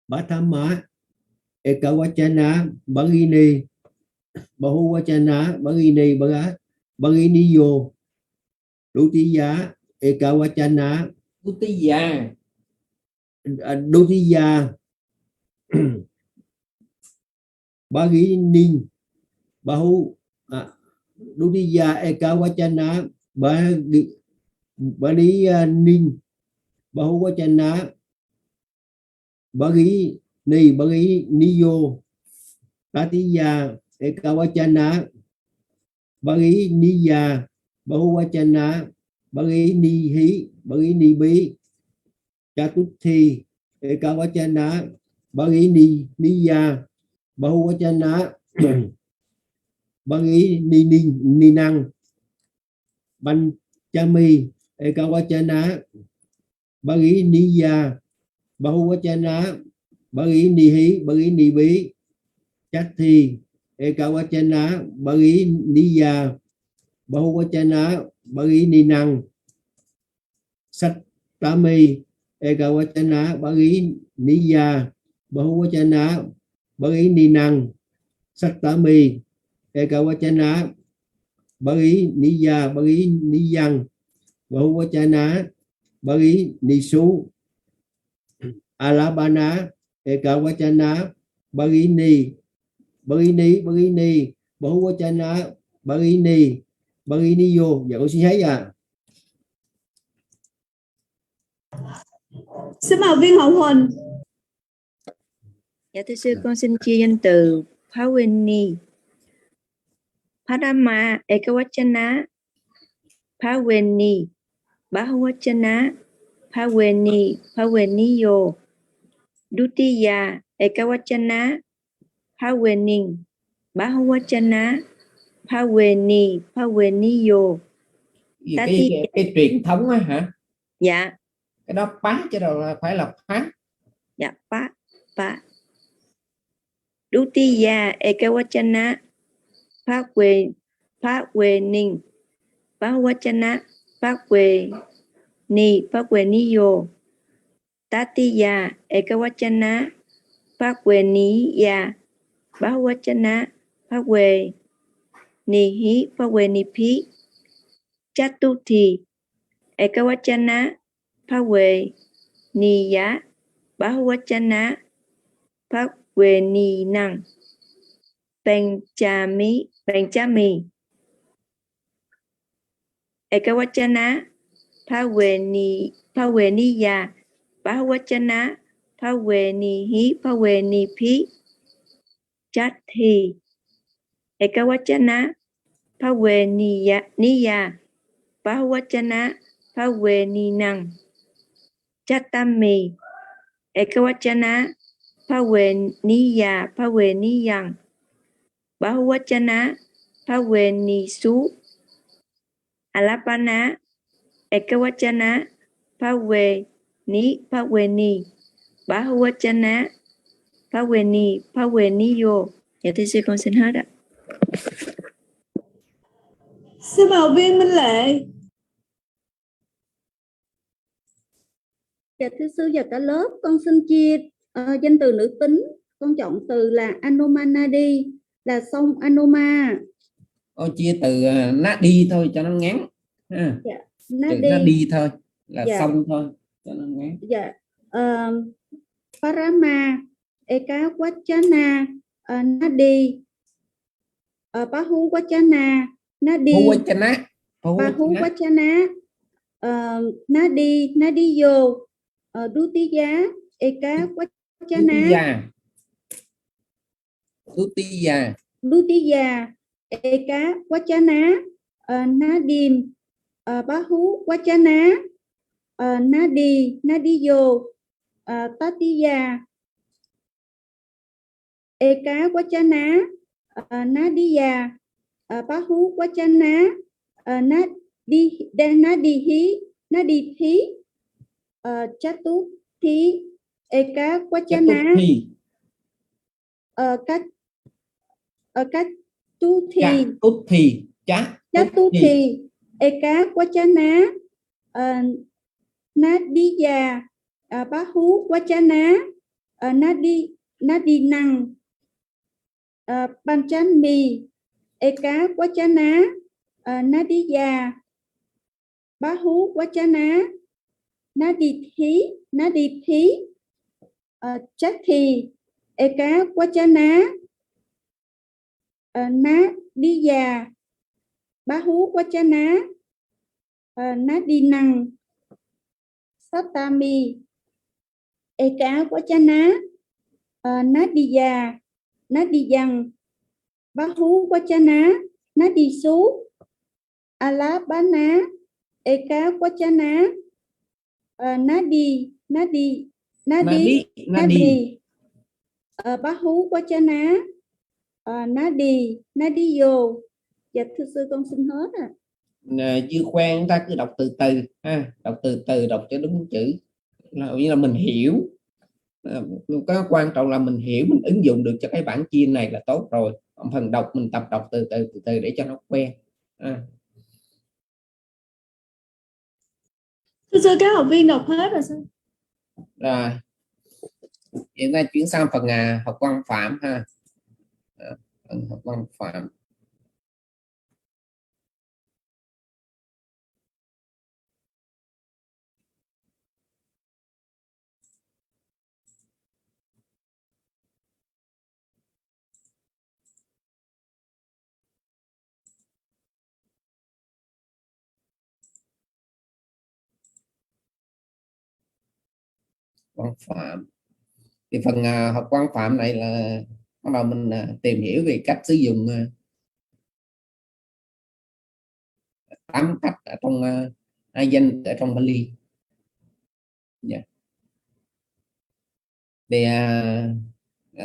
Bhatama Ekavachana Bhagini, Bahuvachana Bhagini Bhaginiyo, Dutiya Ekavachana Dutiya Bhaginin Bahu Dutiya Ekavachana Bhaginin Bahuvachana Bhaginiyo, Tatiya Ekavachana Bhaginiya Bahuvachana Bhaginihi Bhaginibi, Chatuthi Ekavachana Bhaginiya Bahuvachana Bhagininang, Panchami Ekavachana Bhaginiya Bahuvachana Bhaginihi Bhaginibi, Chatti Ekavachana Bhaginiya Bahuvachana Bhagininang, Sattami Ekavachana Bhaginiya Bahuvachana Bhagininang, Sattami Ekavachana Bhaginiya Bhaginiyang, Bahuvachana Bhaginisu, Alabana Ekavachana Bhagini Bahuvachana Bhaginiyo. Dạ con xin thấy ạ. Xin mời viên Hậu Huỳnh. Dạ thưa sư, con xin chia danh từ Phaweni, Padama Ekavachana Phaweni, Bahuvachana Phaweniyo, Dutiya Ekavachana Phawening, Bahuvachana Phaweniyo. Cái truyền thống á hả? Dạ. Cái đó phá chứ đâu phải là phá. Dạ, phá. Dutiya Ekavachana Phawening, Bahuvachana Phaweniyo, Tatiya Ekavachana Phaweniya, Bahuvachana Phawenipi, Chatuthi Ekavachana Phaweniya, Bahuvachana Phaweninan, Panchami Ekavachana Phaweniya, Bahuvachana Phawenipi, Chatti Ekavachana Phaweniya, Bahuvachana Phaweninan, Chattami Ekavachana Phaweniyang, Bahuvachana Phawenisu, Alapana Ekavachana Phaweni, Bahuvachana Phaweniyo. Dạ thưa sư, con xin hết ạ. Xin mời học viên Minh Lệ. Dạ thưa sư và cả lớp, con xin chia danh từ nữ tính. Con chọn từ là Anomanadi, là sông Anoma. Con chia từ Nadi thôi cho nó ngắn. Ha. Dạ, Chữ Nadi. Nadi thôi, là Dạ. sông thôi cho nó ngắn. Dạ. Parama, Eka Wachana, Nadi, Bahu Wachana, Nadi. Phuwachana. Bahu Wachana, Nadi, Nadiyo, Dutiya, Eka Wachana. Dutiya, Eka Wachana, Nadim, Bahu Wachana, Nadi, Nadiyo, Tatiya, Eka Wachana, Nadiya, Bahu Wachana, Nadihi, Nadithi, Chatuthi, Eka Wachana, Chatuthi, Eka Wachana, Nadiya, Bahu Wachana, Nadinang, Panchami, Eka Wachana, Nadiya, Bahu Wachana, Nadithi, Chathi, Eka Wachana, Nadiya, Bahu Wachana, Nadinang, Satami, Eka Wachana, Nadiya, Nadiyang, Bahu Wachana, Nadisu, Alabana, Eka Wachana, Nadi, Bahu Wachana, Nadiyo. Dạ thưa sư con xin hết ạ. Chưa khoan, ta cứ đọc từ từ ha, đọc từ từ, đọc cho đúng chữ, là mình hiểu. Có quan trọng là mình hiểu, mình ứng dụng được cho cái bản chia này là tốt rồi. Phần đọc mình tập đọc từ từ để cho nó quen. Thưa sư, các học viên đọc hết rồi sao? Rồi hiện nay chuyển sang phần học văn phạm ha. Phần học văn phạm. Văn phạm thì phần học văn phạm này là bắt đầu mình tìm hiểu về cách sử dụng 8 cách ở trong danh ở trong Bali. Thì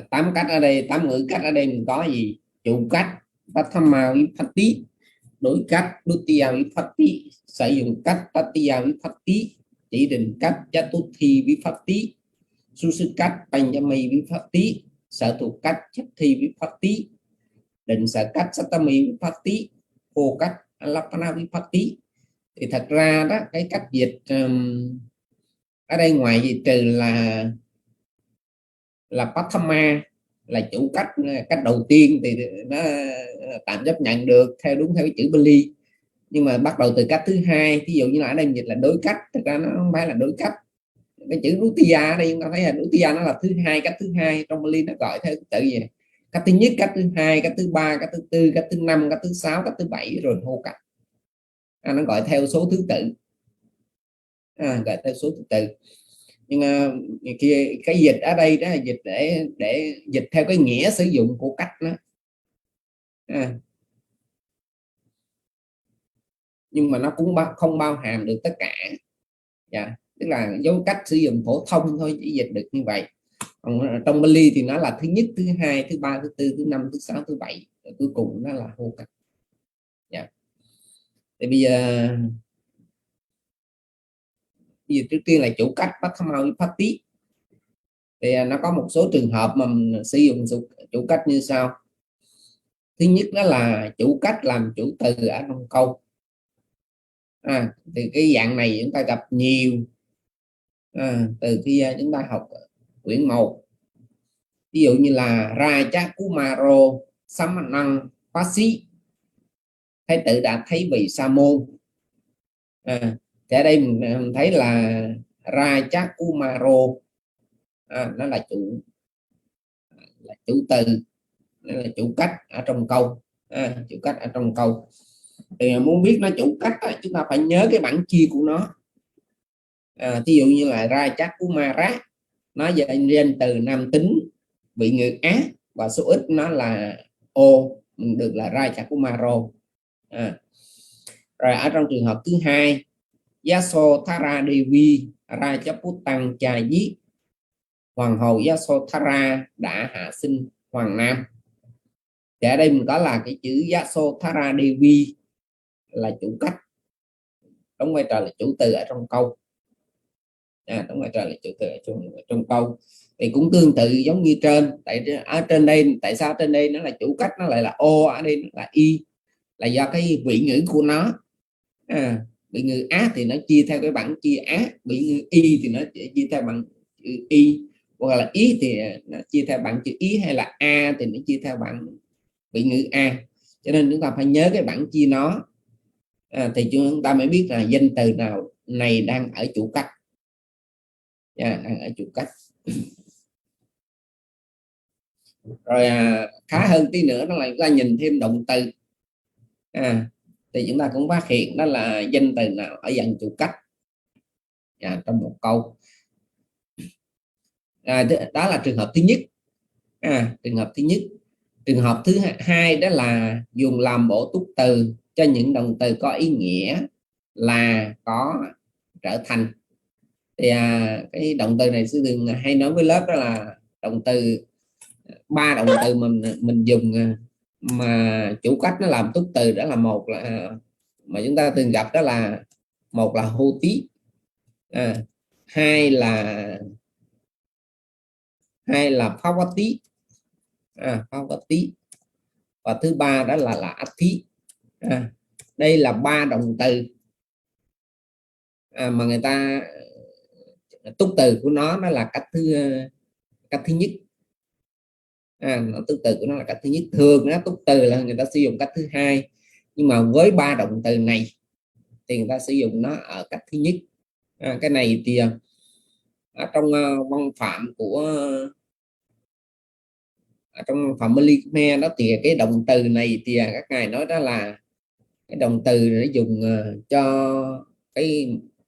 8 cách ở đây, 8 ngữ cách ở đây mình có gì? Chủ cách, Pathama Vipatti, đối cách, Dutiya Vipatti, sử dụng cách, Tatiya Vipatti, chỉ định cách, Chatuthi Vipatti, Susu cách, Panchami Vipatti, sở thuộc cách, Chathi Vipatti, định sở cách, Satami Vipatti, vô cách, Alapana Vipatti. Thì thật ra đó, cái cách dịch ở đây ngoài gì trừ là Pathama là chủ cách, cách đầu tiên thì nó tạm chấp nhận được theo đúng theo cái chữ Bali, nhưng mà bắt đầu từ cách thứ hai, ví dụ như là ở đây dịch là đối cách, thực ra nó không phải là đối cách. Cái chữ Dutiya đây chúng ta thấy là Dutiya nó là thứ hai, cách thứ hai, trong Bali nó gọi theo tự gì, cách thứ nhất, cách thứ hai, cách thứ ba, cách thứ tư, cách thứ năm, cách thứ sáu, cách thứ bảy, rồi hô cách. Nó gọi theo số thứ tự, gọi theo số thứ tự. Nhưng cái dịch ở đây đó là dịch để dịch theo cái nghĩa sử dụng của cách đó. Nhưng mà nó cũng không bao hàm được tất cả. Tức là dấu cách sử dụng phổ thông thôi, chỉ dịch được như vậy. Còn trong Bali thì nó là thứ nhất, thứ hai, thứ ba, thứ tư, thứ năm, thứ sáu, thứ bảy, rồi cuối cùng nó là hô cách. Thì bây giờ trước tiên là chủ cách Pathama Vipatti. Thì nó có một số trường hợp mà mình sử dụng chủ cách như sau. Thứ nhất đó là chủ cách làm chủ từ ở trong câu. Thì cái dạng này chúng ta gặp nhiều từ khi chúng ta học quyển 1. Ví dụ như là Rajakumaro Samanang Pasi, thái tử đã thấy vị Sa môn. Thì ở đây mình thấy là Rajakumaro nó là chủ từ, nó là chủ cách ở trong câu. Chủ cách ở trong câu thì muốn biết nó chủ cách chúng ta phải nhớ cái bảng chia của nó. Ví dụ như là Rajakumara nó danh từ nam tính vị ngữ Á và số ít nó là ô, mình được là Rajakumaro. Rồi ở trong trường hợp thứ hai, Yasodhara Devi Rajaputang Chayi, hoàng hậu Yasodhara đã hạ sinh hoàng nam. Thì ở đây mình có là cái chữ Yasodhara Devi là chủ cách, đóng vai trò là chủ từ ở trong câu. Đóng vai trò là chủ từ ở trong câu. Thì cũng tương tự giống như trên, ở trên đây tại sao trên đây nó là chủ cách, nó lại là ô, ở đây nó là y, là do cái vị ngữ của nó. Vị ngữ Á thì nó chia theo cái bảng chia Á, vị ngữ y thì nó chia theo bảng chữ y, hoặc là ý thì nó chia theo bảng chữ ý, hay là a thì nó chia theo bảng vị ngữ A. Cho nên chúng ta phải nhớ cái bảng chia nó, thì chúng ta mới biết là danh từ nào này đang ở chủ cách. Đang ở chủ cách. Rồi khá hơn tí nữa đó là chúng ta nhìn thêm động từ. Thì chúng ta cũng phát hiện đó là danh từ nào ở dạng chủ cách trong một câu. Đó là trường hợp thứ nhất. Trường hợp thứ nhất. Trường hợp thứ hai đó là dùng làm bổ túc từ cho những động từ có ý nghĩa là có trở thành. Thì cái động từ này sư thường hay nói với lớp đó là động từ, 3 động từ mình dùng mà chủ cách nó làm túc từ, đó là một là mà chúng ta thường gặp, đó là một là hô tí, hai là phawati, và thứ ba đó là athi. Đây là 3 động từ mà người ta túc từ của nó là cách thứ nhất. Túc từ của nó là cách thứ nhất. Thường nó túc từ là người ta sử dụng cách thứ hai, nhưng mà với 3 động từ này thì người ta sử dụng nó ở cách thứ nhất. Cái này thì ở trong văn phạm của trong phạm Bali Khmer đó, thì cái động từ này thì các ngài nói đó là cái động từ để dùng cho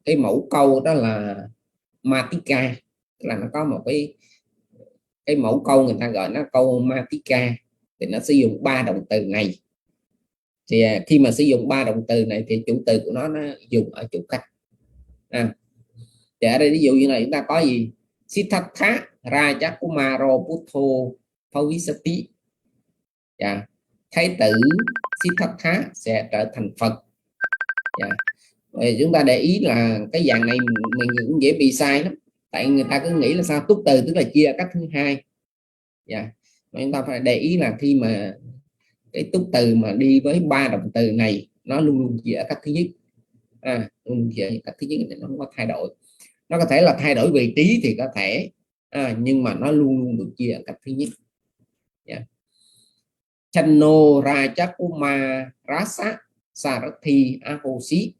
cái mẫu câu đó là Matika, là nó có một cái mẫu câu người ta gọi nó câu Matika, thì nó sử dụng 3 động từ này. Thì khi mà sử dụng 3 động từ này thì chủ từ của nó dùng ở chủ cách. Thì ở đây ví dụ như là chúng ta có gì, Siddhartha Rajakumaro Buddho Bhavisati, thái tử Siddhartha sẽ trở thành Phật. Chúng ta để ý là cái dạng này mình cũng dễ bị sai lắm, tại người ta cứ nghĩ là sao túc từ tức là chia cách thứ hai. Mà chúng ta phải để ý là khi mà cái túc từ mà đi với 3 động từ này nó luôn luôn chia ở cách thứ nhất. Luôn chia ở cách thứ nhất thì nó không có thay đổi. Nó có thể là thay đổi vị trí thì có thể, nhưng mà nó luôn luôn được chia ở cách thứ nhất. Channo Rajakuma Rasa Sarathi Ahosi.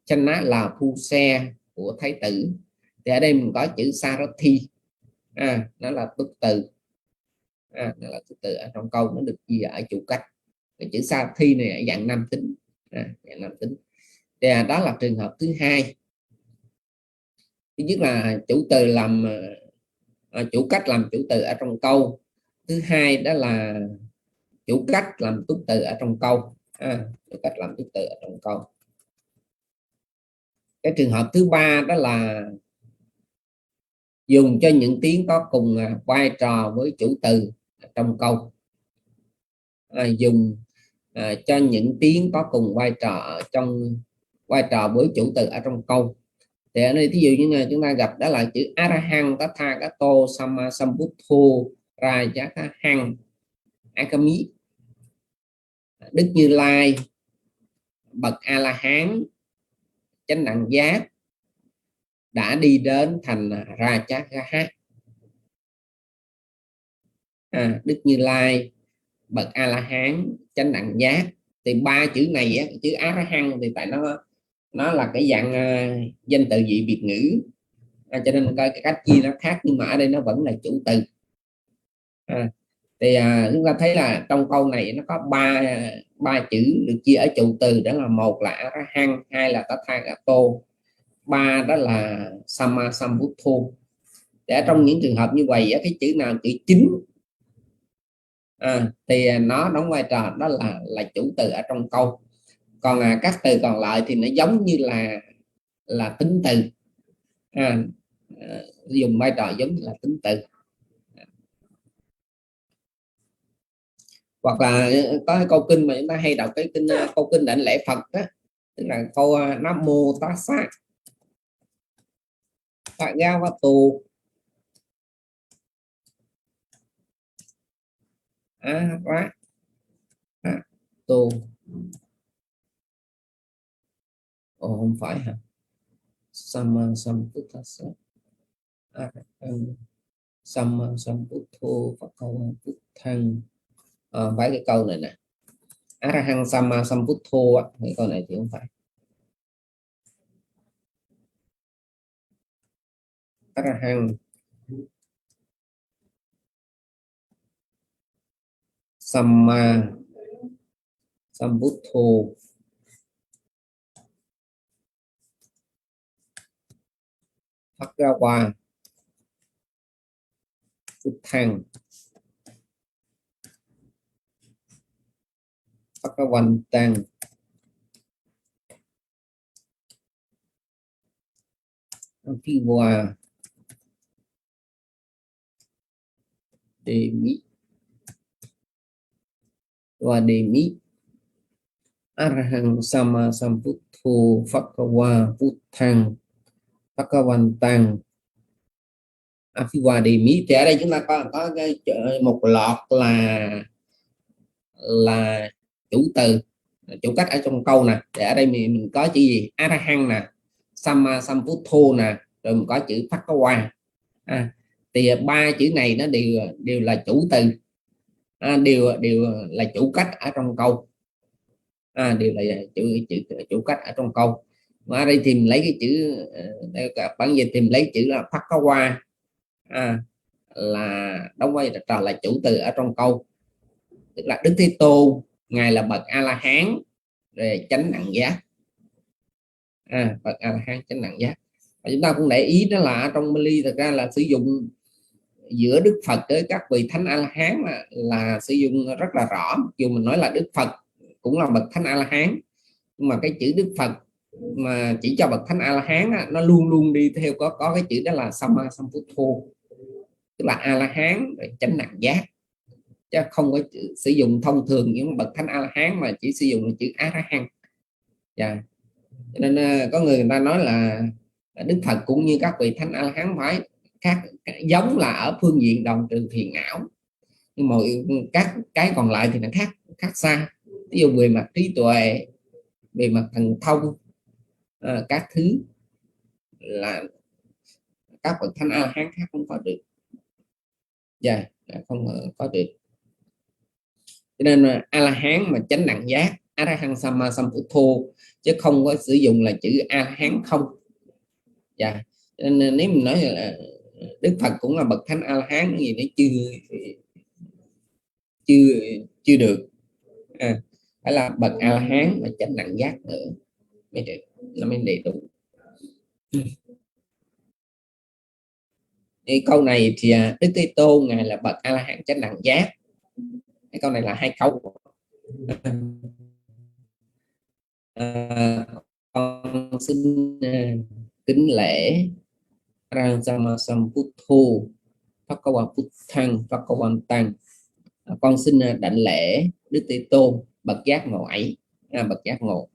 Channa là phu xe của thái tử. Thì ở đây mình có chữ Sarathi, nó là túc từ. Nó là túc từ ở trong câu, nó được chia ở chủ cách. Cái chữ Sarathi này ở dạng nam tính. Dạng nam tính. Thì đó là trường hợp thứ hai. Thứ nhất là chủ từ làm chủ cách làm chủ từ ở trong câu. Thứ hai đó là chủ cách làm túc từ ở trong câu. Chủ cách làm túc từ ở trong câu. Cái trường hợp thứ ba đó là dùng cho những tiếng có cùng vai trò với chủ từ trong câu. Dùng cho những tiếng có cùng vai trò với chủ từ ở trong câu. Thì ở đây ví dụ như là chúng ta gặp đó là chữ Arahant, Tathagato, Sama Sambuddho, Rajahang. Akami. Đức Như Lai bậc A La Hán chánh đẳng giác đã đi đến thành Rajagaha. Đức Như Lai bậc A La Hán chánh đẳng giác, thì ba chữ này á, chữ A La Hán thì tại nó là cái dạng danh từ vị biệt ngữ, cho nên cái cách chia nó khác, nhưng mà ở đây nó vẫn là chủ từ. Thì chúng ta thấy là trong câu này nó có ba chữ được chia ở chủ từ, đó là một là A La Hán, hai là Tathagato, ba đó là Sama Sambuddho. Để trong những trường hợp như vậy cái chữ nào chữ chính thì nó đóng vai trò đó là chủ từ ở trong câu. Còn các từ còn lại thì nó giống như là tính từ, dùng vai trò giống như là tính từ. Hoặc là có cái câu kinh mà chúng ta hay đọc, cái kinh câu kinh đảnh lễ Phật đó, tức là câu Nam Mô Tassa Bhagavato Arahato. Không phải hả? Sama Sambuddhassa Sama Sambuddho Bhagavato Buddhang. Phải cái câu này nè, Arahang Sama Sambuddho, cái câu này thì không phải. Arahang Sama Sambuddho Bhagavato Buddhang Bhagavantang Apiwa Demi và Demi Arahang Sama Sambuddho Bhagavato Buddhang Bhagavantang Apiwa. Thì ở đây chúng ta có cái một loạt là chủ từ, chủ cách ở trong câu nè. Để ở đây mình có chữ gì? Arahang nè, Sama Sambuddho nè, rồi mình có chữ Bhagawa. Thì ba chữ này nó đều là chủ từ, đều là chủ cách ở trong câu, đều là chủ cách ở trong câu. Mà ở đây thì mình lấy cái chữ bản dịch thì mình lấy chữ là Bhagawa, là đóng vai trò là chủ từ ở trong câu, tức là Đức Thế Tôn ngài là bậc A La Hán về chánh đẳng giác, bậc A La Hán chánh đẳng giác. Và chúng ta cũng để ý đó là trong Bali thật ra là sử dụng giữa Đức Phật với các vị thánh A La Hán là sử dụng rất là rõ. Dù mình nói là Đức Phật cũng là bậc thánh A La Hán, nhưng mà cái chữ Đức Phật mà chỉ cho bậc thánh A La Hán nó luôn luôn đi theo có cái chữ đó là Sama Sambuddho, tức là A La Hán về chánh đẳng giác, chứ không có sử dụng thông thường những bậc thánh A La Hán mà chỉ sử dụng chữ Arahant. Nên có người ta nói là Đức Phật cũng như các vị thánh A La Hán phải khác, giống là ở phương diện đồng trừ phiền não, nhưng mà các cái còn lại thì nó khác xa. Ví dụ về mặt trí tuệ, về mặt thần thông, các thứ là các bậc thánh A La Hán khác không có được, không có được. Cho nên A La Hán mà chánh đẳng giác Arahang Sama Sambuddho, chứ không có sử dụng là chữ A La Hán không. Nên nếu mình nói là Đức Phật cũng là bậc thánh A La Hán, gì nó chưa được, phải là bậc A La Hán và chánh đẳng giác nữa mới được, nó mới đầy đủ. Thì câu này thì Đức Thế Tôn ngài là bậc A La Hán chánh đẳng giác. Cái câu này là hai câu. Con xin kính lễ Sama Sambuddho Bhagavato Buddhang Bhagavantang. Con xin đảnh lễ Đức Thế Tôn bậc giác ngộ ấy, bậc giác ngộ.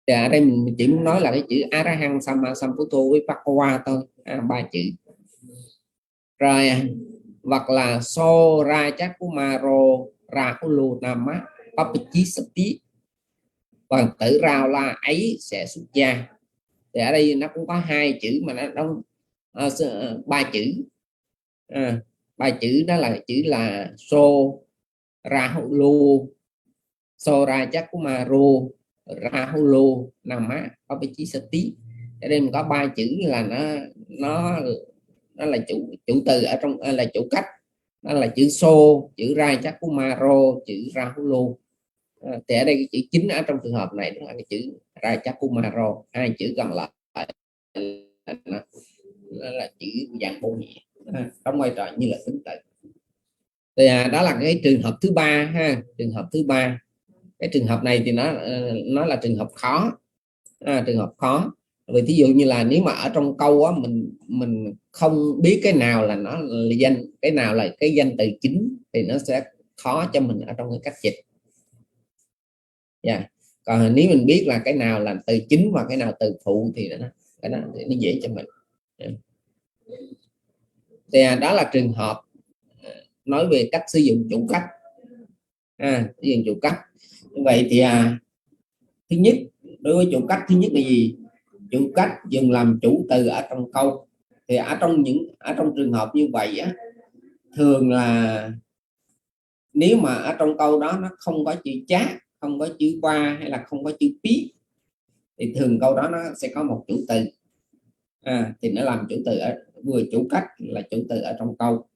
Thì ở đây mình chỉ muốn nói là cái chữ Arahang Sama Sambuddho với Bhagawa thôi, ba chữ. Rồi hoặc là so ra chắc của maro rahulu nama papichisati, hoàng tử Rao La ấy sẽ xuất gia. Thì ở đây nó cũng có hai chữ mà nó đóng ba chữ, ba chữ đó là chữ là so rahulu, so ra chắc của maro rahulu nama papichisati. Ở đây mình có ba chữ là nó là chủ từ ở trong, là chủ cách, đó là chữ so, chữ ra chắc của maro, chữ rahulu. Thì ở đây cái chữ chính ở trong trường hợp này đó là cái chữ ra chắc của maro, hai chữ còn lại là chữ dạng bổ nhẹ, đóng vai trò như là tính từ. Thì đó là cái trường hợp thứ ba ha, trường hợp thứ ba. Cái trường hợp này thì nó là trường hợp khó, trường hợp khó. Vì thí dụ như là nếu mà ở trong câu á, mình không biết cái nào là nó là danh, cái nào là cái danh từ chính thì nó sẽ khó cho mình ở trong cái cách dịch. Còn nếu mình biết là cái nào là từ chính và cái nào từ phụ thì nó dễ cho mình. Thì đó là trường hợp nói về cách sử dụng chủ cách, sử dụng chủ cách. Như vậy thì thứ nhất, đối với chủ cách thứ nhất là gì? Chủ cách dùng làm chủ từ ở trong câu. Thì ở trong trường hợp như vậy á, thường là nếu mà ở trong câu đó nó không có chữ chát, không có chữ qua hay là không có chữ pí, thì thường câu đó nó sẽ có một chủ từ, thì nó làm chủ từ ở vừa chủ cách là chủ từ ở trong câu.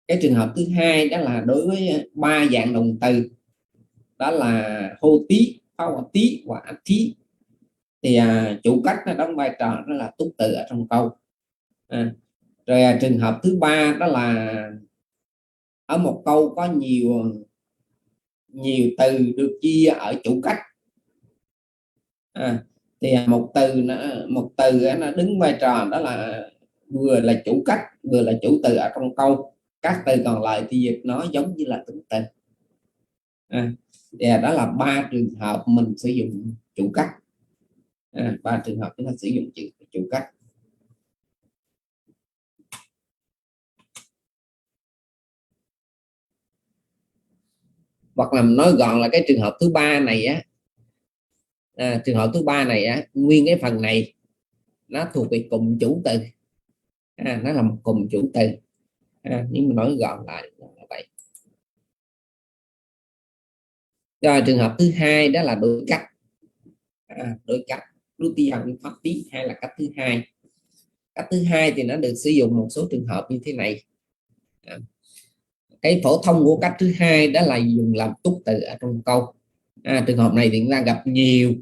Cái trường hợp thứ hai đó là đối với ba dạng động từ, đó là hô tí, phao tí và ác tí. Thì chủ cách nó đóng vai trò nó là túc từ ở trong câu. Rồi trường hợp thứ ba đó là ở một câu có nhiều từ được chia ở chủ cách, thì một từ nó đứng vai trò đó là vừa là chủ cách vừa là chủ từ ở trong câu. Các từ còn lại thì dịch nó giống như là tính từ. Thì đó là ba trường hợp mình sử dụng chủ cách, ba trường hợp chúng ta sử dụng chủ cách. Hoặc là nói gọn là cái trường hợp thứ ba này á, trường hợp thứ ba này á, nguyên cái phần này nó thuộc về cụm chủ từ, nó là một cụm chủ từ, nhưng mà nói gọn lại là vậy. Rồi trường hợp thứ hai đó là đối cách, đối cách hay là cách thứ hai. Cách thứ hai thì nó được sử dụng một số trường hợp như thế này. Cái phổ thông của cách thứ hai đó là dùng làm túc từ ở trong câu. Trường hợp này thì chúng ta gặp nhiều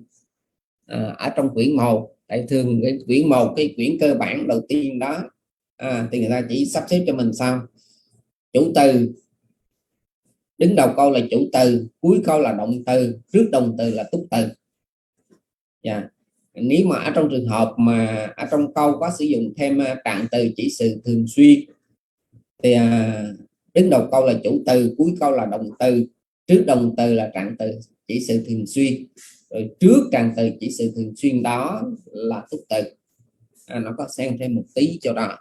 ở trong quyển 1. Tại thường cái quyển 1, cái quyển cơ bản đầu tiên đó, thì người ta chỉ sắp xếp cho mình sao chủ từ, đứng đầu câu là chủ từ, cuối câu là động từ, trước động từ là túc từ. Nếu mà ở trong trường hợp mà ở trong câu có sử dụng thêm trạng từ chỉ sự thường xuyên thì đứng đầu câu là chủ từ, cuối câu là động từ, trước động từ là trạng từ chỉ sự thường xuyên, rồi trước trạng từ chỉ sự thường xuyên đó là túc từ. Nó có xen thêm một tí chỗ đó.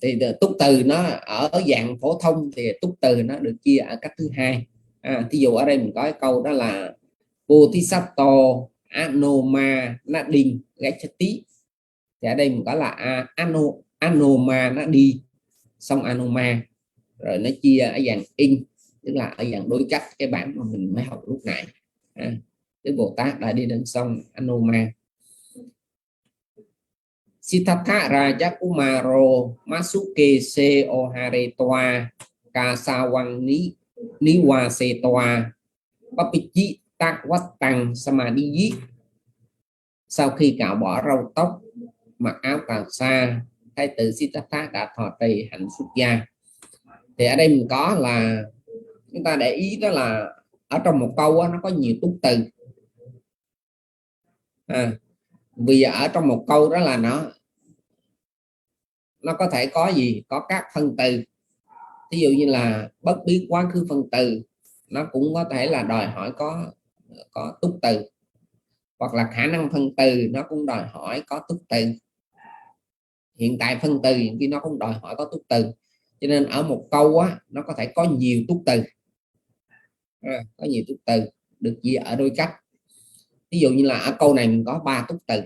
Thì túc từ nó ở dạng phổ thông thì túc từ nó được chia ở cách thứ hai. Thí dụ ở đây mình có cái câu đó là Bodhisattva Anoma Nadin Gachati. Thì ở đây mình có là Anoma nó đi, xong Anoma, rồi nó chia ở dạng in, tức là ở dạng đối cách, cái bản mà mình mới học lúc nãy. Đức Bồ Tát đã đi đến sông Anoma. Siddhartha Rajakumaro Masuke se ohare toa kasawang niwa se toa papichi takwatang samadhi. Sau khi cạo bỏ râu tóc, mặc áo cà sa, thái tử Siddhartha đã thọ trì hạnh xuất gia. Thì ở đây mình có là chúng ta để ý đó là ở trong một câu đó, nó có nhiều túc từ. Vì ở trong một câu đó là nó có thể có gì, có các phân từ. Ví dụ như là bất biến quá khứ phân từ, nó cũng có thể là đòi hỏi có túc từ, hoặc là khả năng phân từ nó cũng đòi hỏi có túc từ. hiện tại phân từ khi nó cũng đòi hỏi có túc từ, cho nên ở một câu á nó có thể có nhiều túc từ, có nhiều túc từ được chia ở đôi cách. Ví dụ như là ở câu này mình có 3 túc từ.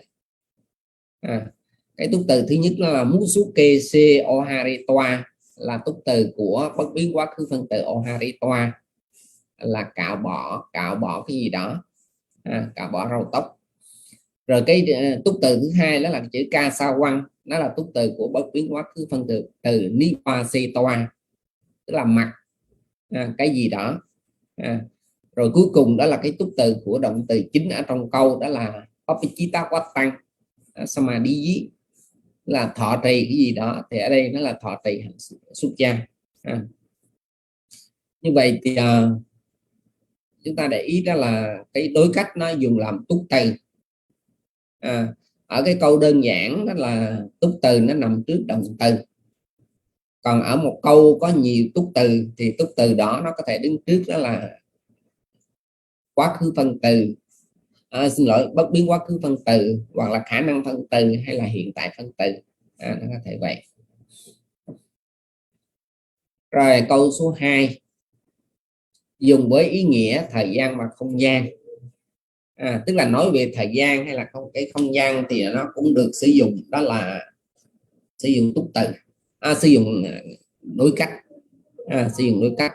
Cái túc từ thứ nhất là musuke se oharitoa, là túc từ của bất biến quá khứ phân từ oharitoa, là cạo bỏ cái gì đó, cạo bỏ râu tóc. Rồi cái túc từ thứ hai đó là chữ kasawan, nó là túc từ của bất biến quá khứ phân từ nipasetoa, tức là mặc cái gì đó. Rồi cuối cùng đó là cái túc từ của động từ chính ở trong câu, đó là papichita watang samadhi, là thọ trì cái gì đó, thì ở đây nó là thọ trì xuất gia. Như vậy thì chúng ta để ý đó là cái đối cách nó dùng làm túc từ. Ở cái câu đơn giản đó là túc từ nó nằm trước động từ, còn ở một câu có nhiều túc từ thì túc từ đó nó có thể đứng trước, đó là quá khứ phân từ, xin lỗi, bất biến quá khứ phân từ, hoặc là khả năng phân từ, hay là hiện tại phân từ, nó có thể vậy. Rồi câu số 2 dùng với ý nghĩa thời gian và không gian. Tức là nói về thời gian hay là cái không gian thì nó cũng được sử dụng, đó là sử dụng túc từ, sử dụng đối cách, sử dụng đối cách.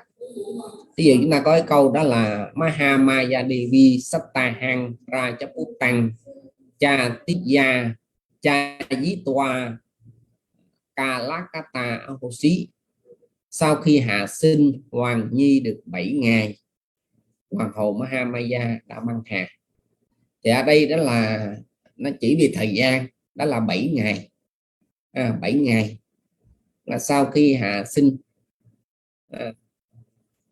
Ví dụ chúng ta có cái câu đó là Mahamaya Devi Sattahang Rajaputang Cha Tijya Cha Yitwa Kalakata Ahosi. Sau khi hạ sinh, Hoàng Nhi được 7 ngày, Hoàng hậu Mahamaya đã mang hạt. Thì ở đây đó là nó chỉ về thời gian, đó là 7 ngày. 7 ngày là sau khi hạ sinh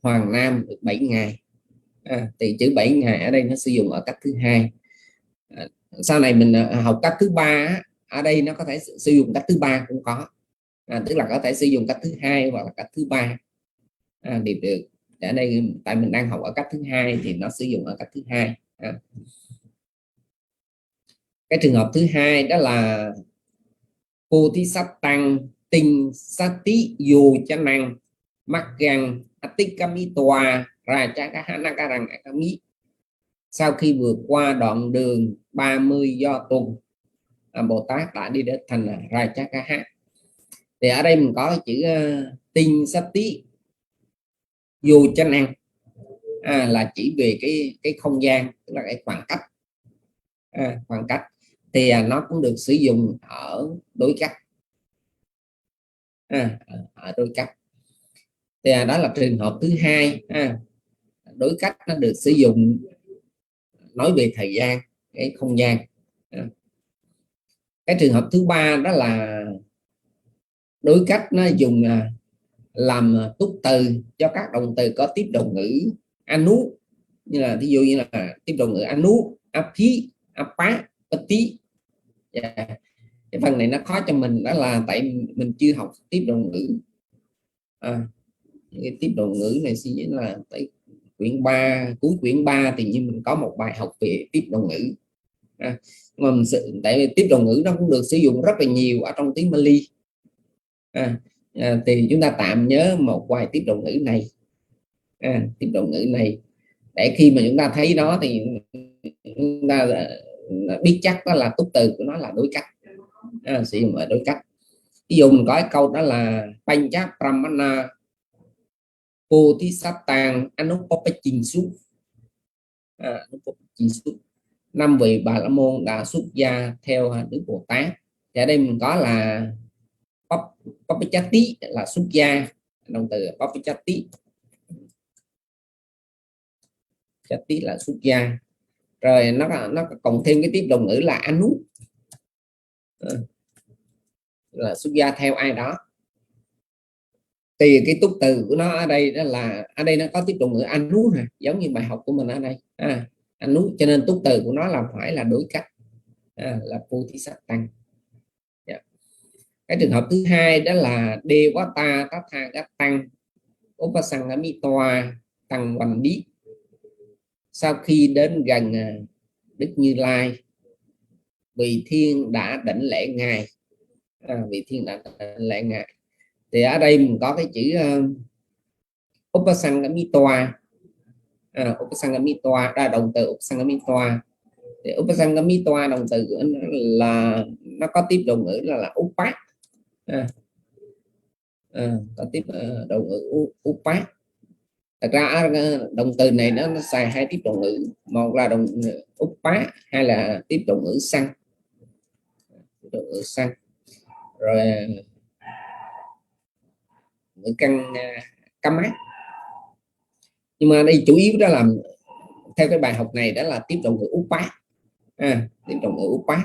Hoàng Nam được 7 ngày. Thì chữ 7 ngày ở đây nó sử dụng ở cách thứ hai. Sau này mình học cách thứ ba, ở đây nó có thể sử dụng cách thứ ba cũng có, tức là có thể sử dụng cách thứ hai hoặc là cách thứ ba, đều được. Ở đây tại mình đang học ở cách thứ hai thì nó sử dụng ở cách thứ hai. Cái trường hợp thứ hai đó là Bodhisattva tinh sati yo chanang Maggang Atikamitoa Rajagahanakarang Akami. Sau khi vượt qua đoạn đường 30 do tuần, Bồ Tát đã đi đến thành Rajagaha. Thì ở đây mình có chữ tinh sati yo chanang, là chỉ về cái không gian, tức là cái khoảng cách. Khoảng cách thì nó cũng được sử dụng ở đối cách. Ở đối cách thì đó là trường hợp thứ hai. Đối cách nó được sử dụng nói về thời gian, cái không gian. Cái trường hợp thứ ba đó là đối cách nó dùng làm túc từ cho các động từ có tiếp động ngữ anu, như là ví dụ như là tiếp động ngữ anu, api, apa, pati. Cái phần này nó khó cho mình, đó là tại mình chưa học tiếp động ngữ. Cái tiếp động ngữ này xin nhớ là tại quyển 3, cuối quyển 3 thì như mình có một bài học về tiếp động ngữ. Mà mình tại vì tiếp động ngữ nó cũng được sử dụng rất là nhiều ở trong tiếng Pali. Thì chúng ta tạm nhớ một vài tiếp động ngữ này. Tiếp động ngữ này để khi mà chúng ta thấy nó thì chúng ta biết chắc đó là túc từ của nó là đối cách, sử dụng ở đối cách. Ví dụ mình có cái câu đó là Pancha Pramana Bodhisattva Anupapachinsu, 5 vị Bà La Môn đã xuất gia theo Đức Bồ Tát. Thì ở đây mình có là Papachati là xuất gia, động từ Papachati, Chati là xuất gia. Rồi nó còn thêm cái tiếp động ngữ là anu, là xuất gia theo ai đó. Thì cái túc từ của nó ở đây đó là, ở đây nó có tiếp động ngữ anu nè, giống như bài học của mình ở đây, anu, cho nên túc từ của nó là phải là đối cách, là Bodhisattva. Cái trường hợp thứ hai đó là Devata Tathagatan Upasangamitoa Tăng Hoành Biết. Sau khi đến gần Đức Như Lai, vị thiên đã đảnh lễ ngài. vị thiên đã lễ ngài. Thì ở đây mình có cái chữ Upasangamitoa. Upasangamitoa ra động từ Upasangamitoa. Thì Upasangamitoa động từ là nó có tiếp động ngữ là upat. Có tiếp động ngữ upat. Thật ra động từ này nó xài hai tiếp động ngữ, một là động upat, hai là tiếp động ngữ sang. Động ngữ sang. Rồi ngữ căn Kama. Nhưng mà đây chủ yếu đó là theo cái bài học này đó là tiếp động ngữ upat. Tiếp động ngữ upat.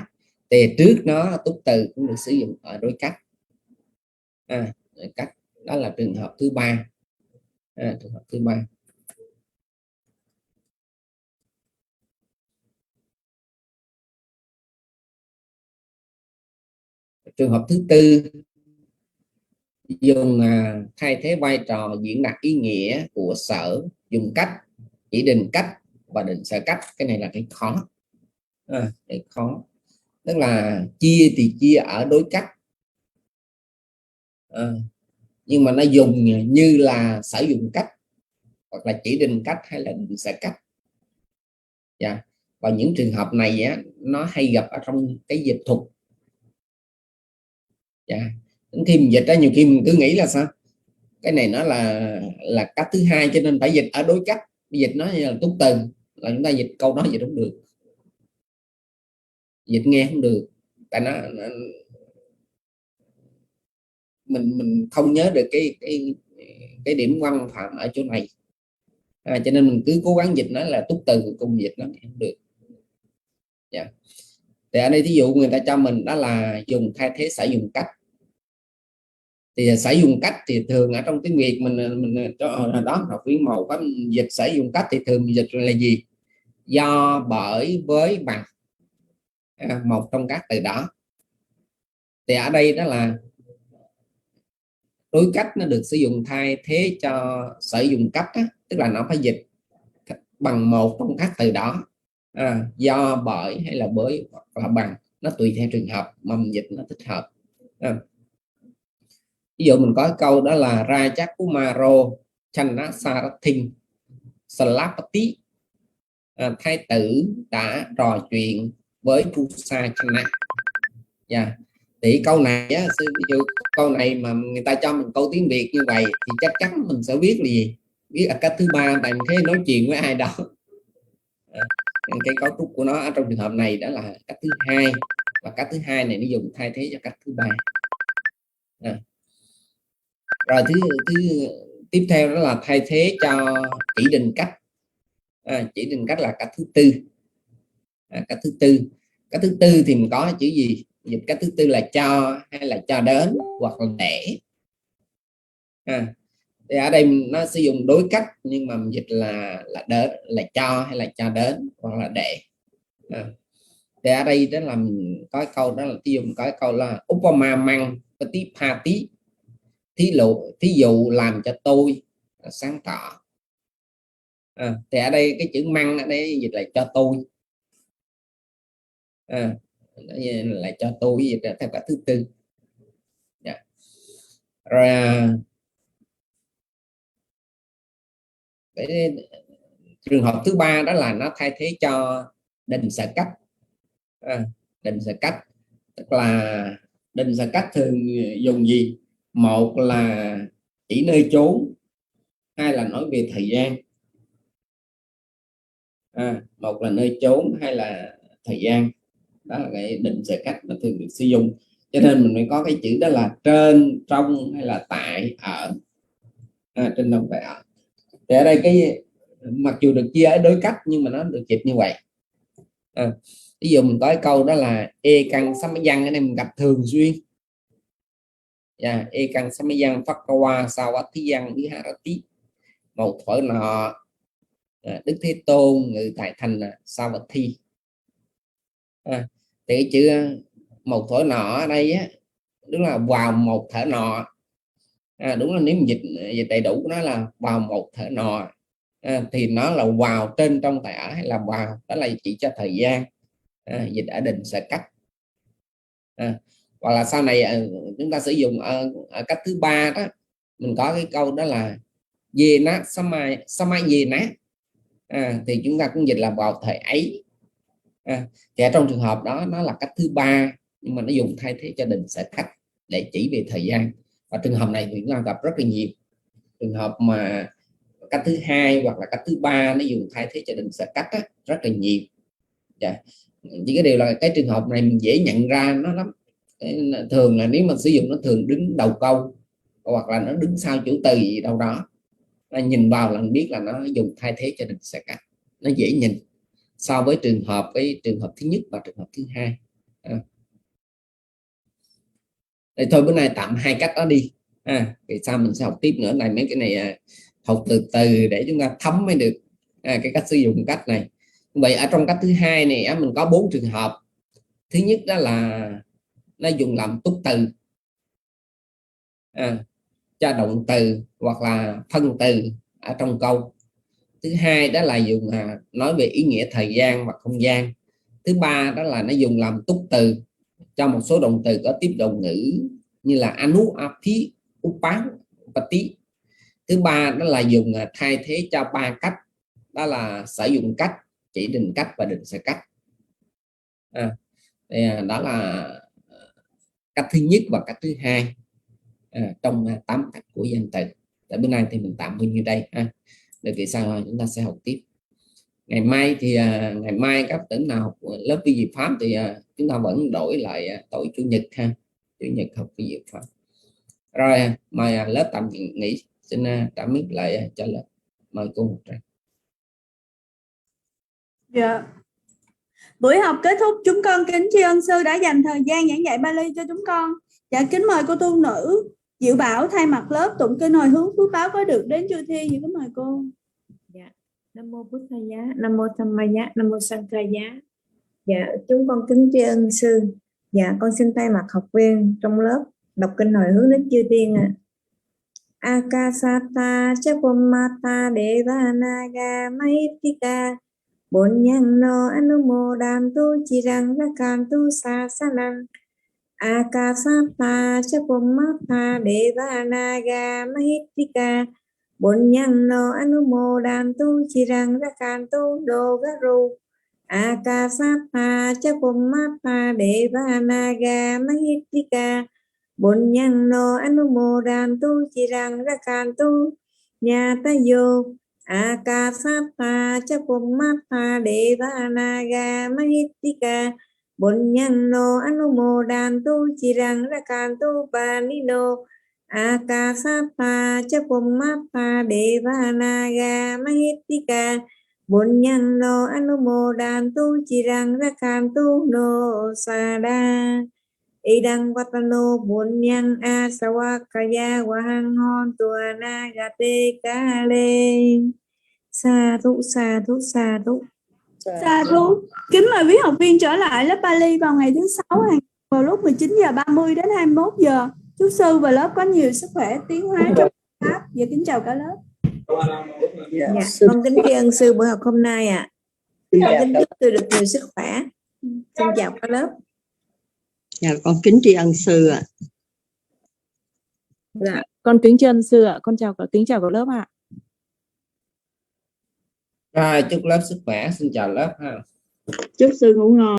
Thì trước nó túc từ cũng được sử dụng ở đối cách. Đối cách đó là trường hợp thứ ba. Trường hợp thứ ba. Trường hợp thứ tư dùng thay thế vai trò diễn đạt ý nghĩa của sở, dùng cách, chỉ định cách và định sở cách. Cái này là cái khó. Cái khó. Tức là chia thì chia ở đối cách, nhưng mà nó dùng như là sử dụng cách hoặc là chỉ định cách hay là định sở cách. Và những trường hợp này á, nó hay gặp ở trong cái dịch thuật. Khi mình dịch ra nhiều khi mình cứ nghĩ là sao cái này nó là cách thứ hai cho nên phải dịch ở đối cách, dịch nó như là túc từ, là chúng ta dịch câu đó dịch không được, dịch nghe không được, tại nó mình không nhớ được cái điểm quan phạm ở chỗ này. Cho nên mình cứ cố gắng dịch nó là túc từ, cùng dịch nó không được. Thì ở đây ví dụ người ta cho mình đó là dùng thay thế sử dụng cách. Thì sử dụng cách thì thường ở trong tiếng Việt mình cho đó học viên màu có dịch sử dụng cách thì thường dịch là gì? Do, bởi, với, bằng, một trong các từ đó. Thì ở đây đó là đối cách nó được sử dụng thay thế cho sử dụng cách đó, tức là nó phải dịch bằng một trong các từ đó, do, bởi hay là với hoặc là bằng, nó tùy theo trường hợp mà mình dịch nó thích hợp. Ví dụ mình có câu đó là Rajakumaro Chanasarathing Salapati, thái tử đã trò chuyện với Pusa Chana. Thì câu này á, ví dụ câu này mà người ta cho mình câu tiếng Việt như vậy thì chắc chắn mình sẽ viết là gì? Viết ở cách thứ ba, tại thế nói chuyện với ai đó. Cái cấu trúc của nó ở trong trường hợp này đó là cách thứ hai, và cách thứ hai này nó dùng thay thế cho cách thứ ba. Rồi tiếp theo đó là thay thế cho chỉ định cách. Chỉ định cách là cách thứ tư. Cách thứ tư thì mình có chữ gì? Dịch cách thứ tư là cho hay là cho đến hoặc là để. Thì ở đây nó sử dụng đối cách nhưng mà mình dịch là đến, là cho hay là cho đến hoặc là để. Thì ở đây đó là mình có câu đó là có câu là Upama mang patipati, thí dụ làm cho tôi sáng tỏ. Thì ở đây cái chữ mang ở đây dịch là cho tôi. Là cho tôi dịch là theo cách thứ tư. Rồi cái trường hợp thứ ba đó là nó thay thế cho định sở cách. Định sở cách tức là định sở cách thường dùng gì? Một là chỉ nơi chốn, hai là nói về thời gian. Một là nơi chốn, hay là thời gian. Đó là cái định sở cách nó thường được sử dụng. Cho nên mình mới có cái chữ đó là trên, trong hay là tại, ở. Trên, trong, tại, ở. Thì ở đây cái mặc dù được chia ở đối cách nhưng mà nó được dịch như vậy. Ví dụ mình có cái câu đó là e căn samayan, cái này mình gặp thường xuyên. E căn samayan phakawa sawathiyan viharati, một thuở nọ Đức Thế Tôn ngự tại thành Savatthi. Thì cái chữ một thuở nọ ở đây á, đúng là vào một thở nọ. Đúng là nếu mình dịch đầy đủ nó là vào một thở nọ. Thì nó là vào, trên, trong, tại, ở hay là vào, đó là chỉ cho thời gian. Dịch ở định sở cách. Hoặc là sau này chúng ta sử dụng ở cách thứ ba đó, mình có cái câu đó là về ná samai về ná, thì chúng ta cũng dịch là vào thời ấy. Thì ở trong trường hợp đó nó là cách thứ ba, nhưng mà nó dùng thay thế cho định sở cách để chỉ về thời gian. Và trường hợp này thì chúng ta gặp rất là nhiều. Trường hợp mà cách thứ hai hoặc là cách thứ ba nó dùng thay thế cho định sở cách á, rất là nhiều. Chỉ cái điều là cái trường hợp này mình dễ nhận ra nó lắm. Thường là nếu mà sử dụng nó thường đứng đầu câu hoặc là nó đứng sau chủ từ gì đâu đó, nhìn vào là biết là nó dùng thay thế cho định sở cách, nó dễ nhìn so với trường hợp thứ nhất và trường hợp thứ hai. Thì thôi bữa nay tạm hai cách đó đi, vì sao mình sẽ học tiếp nữa này, mấy cái này học từ từ để chúng ta thấm mới được cái cách sử dụng cách này. Vậy ở trong cách thứ hai này mình có 4 trường hợp. Thứ nhất đó là nó dùng làm túc từ cho động từ hoặc là phân từ ở trong câu. Thứ hai đó là dùng nói về ý nghĩa thời gian và không gian. Thứ ba đó là nó dùng làm túc từ cho một số động từ có tiếp động ngữ như là anu, api, upa, upati. Thứ ba đó là dùng thay thế cho 3 cách, đó là sử dụng cách, chỉ định cách và định sở cách. Đó là cách thứ nhất và cách thứ hai trong 8 cách của danh từ. Tại bữa nay thì mình tạm dừng như đây. Để kỳ sau chúng ta sẽ học tiếp. Ngày mai thì ngày mai các tỉnh nào học lớp vi diệu pháp thì chúng ta vẫn đổi lại tối chủ nhật ha, chủ nhật học vi diệu pháp. Rồi mời lớp tạm nghỉ, xin trả mic lại cho lớp. Mời cô một trang. Dạ. Buổi học kết thúc, chúng con kính tri ân sư đã dành thời gian giảng dạy Bali cho chúng con. Dạ kính mời cô tu nữ Diệu Bảo thay mặt lớp tụng kinh hồi hướng phước báo có được đến chư thiên. Dạ kính mời cô. Dạ. Nam mô Bụt Thầy Giá, Nam mô Tham Ma Giá, Nam mô Sang Khai Giá. Dạ, chúng con kính tri ân sư. Dạ, con xin thay mặt học viên trong lớp đọc kinh hồi hướng đến chư thiên ạ. Akasata Chapomata Devanaga Mahitika Bunyano Anumodantu Chirang Rakantu Sasanang. Akasata Chapomata Devanaga Mahitika Bunyano Anumodantu Chirang Rakantu Dogaru. Akasata Chapomata Devanaga Mahitika Bunyano Anumodantu Chirang Rakantu Nyatayo. Akasata Chapomata Devanaga Mahitika Bunyano Anumodantu Chirang Rakantu Panino. Akasata Chapomata Devanaga Mahitika Bunyano Anumodantu Chirang Rakantu No Sada. Idang Vatano Bunyang Asawakaya Wahang Hon Tuana Gate Kale. Sa thú, sa thú, sa thú. Sa thú. Kính mời quý học viên trở lại lớp Bali vào ngày thứ 6 hàng vào lúc 19h30 đến 21 giờ. Chúc sư và lớp có nhiều sức khỏe, tiến hóa trong pháp. Và kính chào cả lớp. Dạ, con kính tri ân sư buổi học hôm nay ạ. Con kính chúc tôi được nhiều sức khỏe. Xin chào cả lớp. Dạ, con kính tri ân sư ạ. Dạ, con kính tri ân sư ạ. Con kính chào cả lớp ạ. Rồi, chúc lớp sức khỏe, xin chào lớp ha. Chúc sư ngủ ngon.